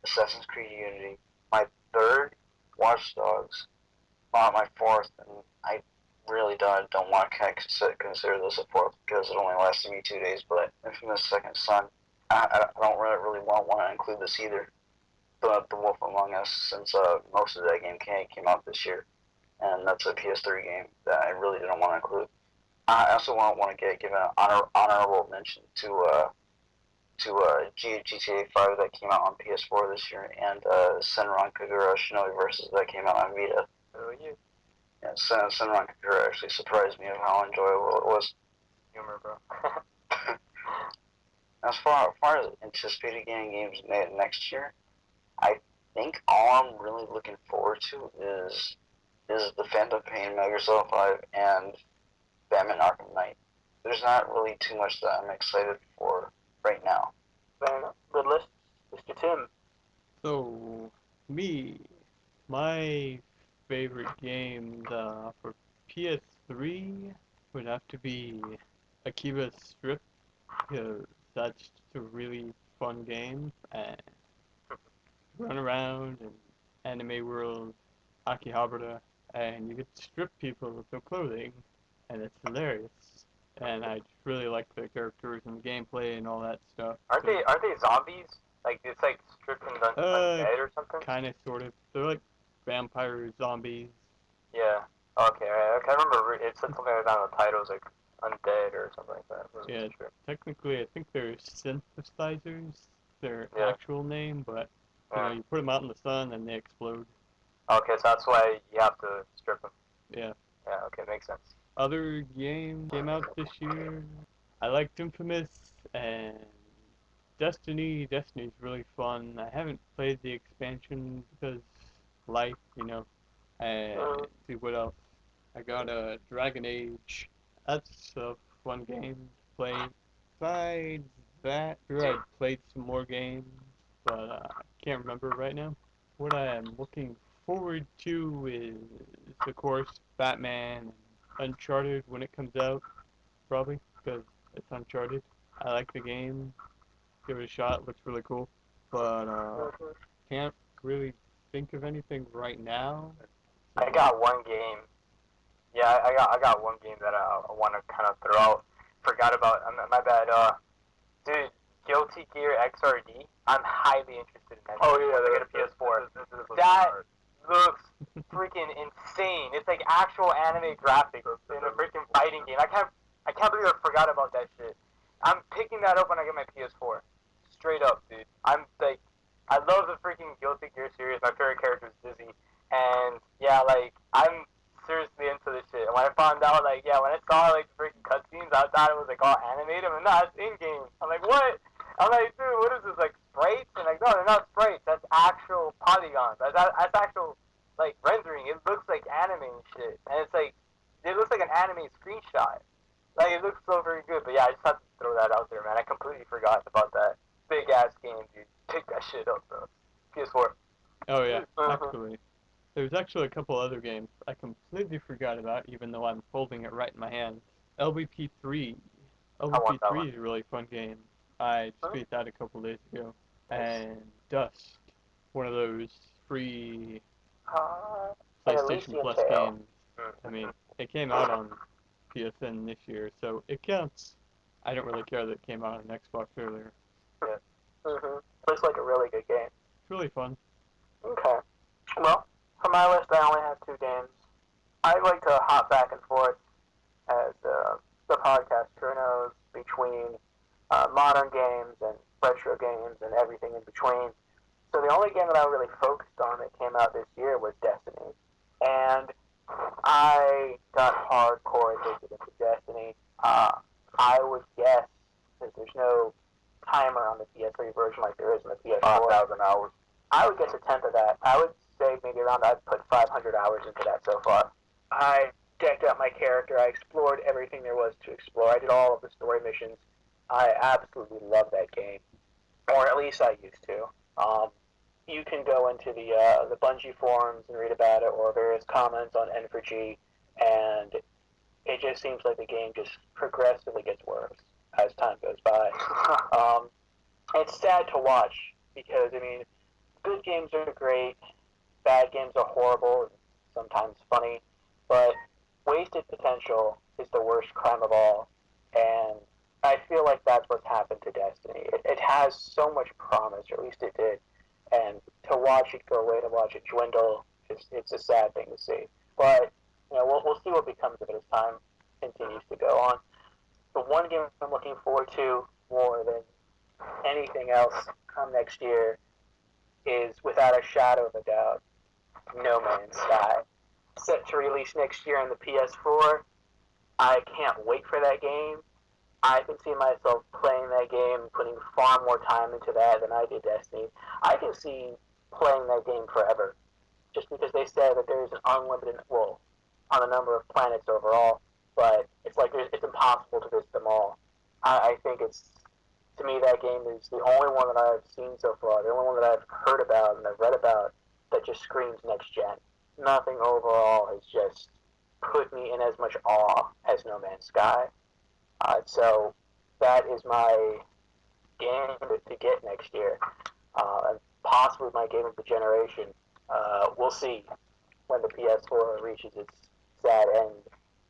Assassin's Creed Unity. My third, Watch Dogs. My fourth, and really don't want to consider this a fourth because it only lasted me 2 days. But Infamous Second Son, I don't really want to include this either. The Wolf Among Us, since most of that game came out this year, and that's a PS3 game that I really didn't want to include. I also want to give an honorable mention to GTA 5 that came out on PS4 this year, and Senran Kagura Shinobi Versus that came out on Vita. Oh, yeah. Yeah, Senran Kagura actually surprised me of how enjoyable it was. Humor, bro. As far as anticipated games made next year, I think all I'm really looking forward to is the Phantom Pain, Metal Gear Solid 5, and Batman Arkham Knight. There's not really too much that I'm excited for right now. Fair enough. Good list, Mr. Tim. So, my favorite games for PS3 would have to be Akiba Strip, because that's just a really fun game, and run around in anime world, Akihabara, and you get to strip people with their clothing, and it's hilarious. And I just really like the characters and the gameplay and all that stuff. Aren't they zombies? Like it's like stripped and done undead or something? Kind of, sort of. They're like vampire zombies. Yeah. Okay. I remember it said something like that on the titles, like undead or something like that. Yeah. Sure. Technically, I think they're synthesizers. Their Yeah. actual name, but you put them out in the sun and they explode. Okay, so that's why you have to strip them. Yeah. Yeah. Okay, makes sense. Other game came out this year. I liked Infamous and Destiny. Destiny's really fun. I haven't played the expansion because life, And see what else. I got a Dragon Age. That's a fun game to play. Besides that, sure, I played some more games, but I can't remember right now. What I am looking forward to is, of course, Batman and Uncharted when it comes out, probably, because it's Uncharted. I like the game. Give it a shot. Looks really cool. But can't really think of anything right now. I got one game. Yeah, I got one game that I want to kind of throw out. Forgot about. My bad. Dude, Guilty Gear Xrd. I'm highly interested in that. Oh yeah, they get a PS4. That looks freaking insane. It's like actual anime graphics in a freaking fighting game. I can't believe I forgot about that shit. I'm picking that up when I get my PS4. Straight up, dude. I'm like, I love the freaking Guilty Gear series. My favorite character is Dizzy, and yeah, like I'm seriously into this shit. And when I found out, like, yeah, when I saw like the freaking cutscenes, I thought it was like all animated. And no, it's in game. I'm like, what? I'm like, dude, what is this, like sprites? And like, no, they're not sprites. That's actual polygons. That's actual like rendering. It looks like anime and shit. And it's like, it looks like an anime screenshot. Like, it looks so very good. But yeah, I just have to throw that out there, man. I completely forgot about that big ass game, dude. Pick that shit up, bro. PS4. Oh yeah, actually. There's actually a couple other games I completely forgot about, even though I'm holding it right in my hand. LVP3. LVP3 is a really fun game. I just beat that a couple days ago. And Dust, one of those free PlayStation Plus games. I mean, it came out on PSN this year, so it counts. I don't really care that it came out on Xbox earlier. Looks like a really good game. It's really fun. Okay. Well, for my list, I only have 2 games. I like to hop back and forth, as the podcast crew knows, between modern games and retro games and everything in between. So the only game that I really focused on that came out this year was Destiny. And I got hardcore addicted into Destiny. I would guess that there's no timer on the PS3 version like there is on the PS4. 5,000 hours. I would guess a tenth of that. I would say maybe around, I'd put 500 hours into that so far. I decked out my character. I explored everything there was to explore. I did all of the story missions. I absolutely love that game, or at least I used to. You can go into the Bungie forums and read about it, or various comments on N4G, and it just seems like the game just progressively gets worse as time goes by. It's sad to watch because, I mean, good games are great, bad games are horrible, and sometimes funny, but wasted potential is the worst crime of all, and I feel like that's what's happened to Destiny. It has so much promise, or at least it did, and to watch it go away, to watch it dwindle, it's a sad thing to see. But we'll see what becomes of it as time continues to go on. The one game I'm looking forward to more than anything else come next year is, without a shadow of a doubt, No Man's Sky. Set to release next year on the PS4. I can't wait for that game. I can see myself playing that game, putting far more time into that than I did Destiny. I can see playing that game forever, just because they said that there's an unlimited, well, on a number of planets overall, but it's like it's impossible to visit them all. I think to me, that game is the only one that I've seen so far, the only one that I've heard about and I've read about that just screams next gen. Nothing overall has just put me in as much awe as No Man's Sky. So that is my game to get next year, and possibly my game of the generation. We'll see when the PS4 reaches its sad end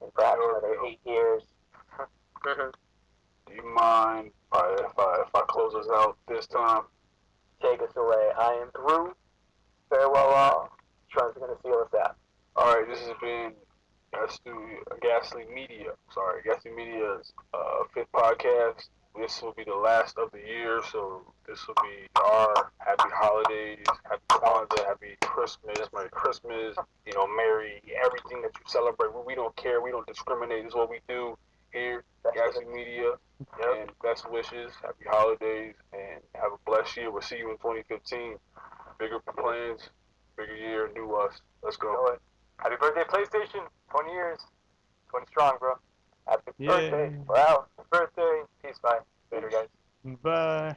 in perhaps another 8 years. Do you mind if I close us out this time? Take us away. I am through. Farewell all. Sean's going to seal us out. Alright, this has been Ghastly Media's 5th podcast. This will be the last of the year, so this will be our happy holidays, happy Kwanzaa, happy Christmas, Merry Christmas, Merry everything that you celebrate. We don't care, we don't discriminate. This is what we do here, Ghastly Media. And best wishes, happy holidays, and have a blessed year. We'll see you in 2015. Bigger plans, bigger year, new us. Let's go. Happy birthday, PlayStation. 20 years. 20 strong, bro. Happy birthday. Wow. Happy birthday. Peace. Bye. Later, guys. Bye.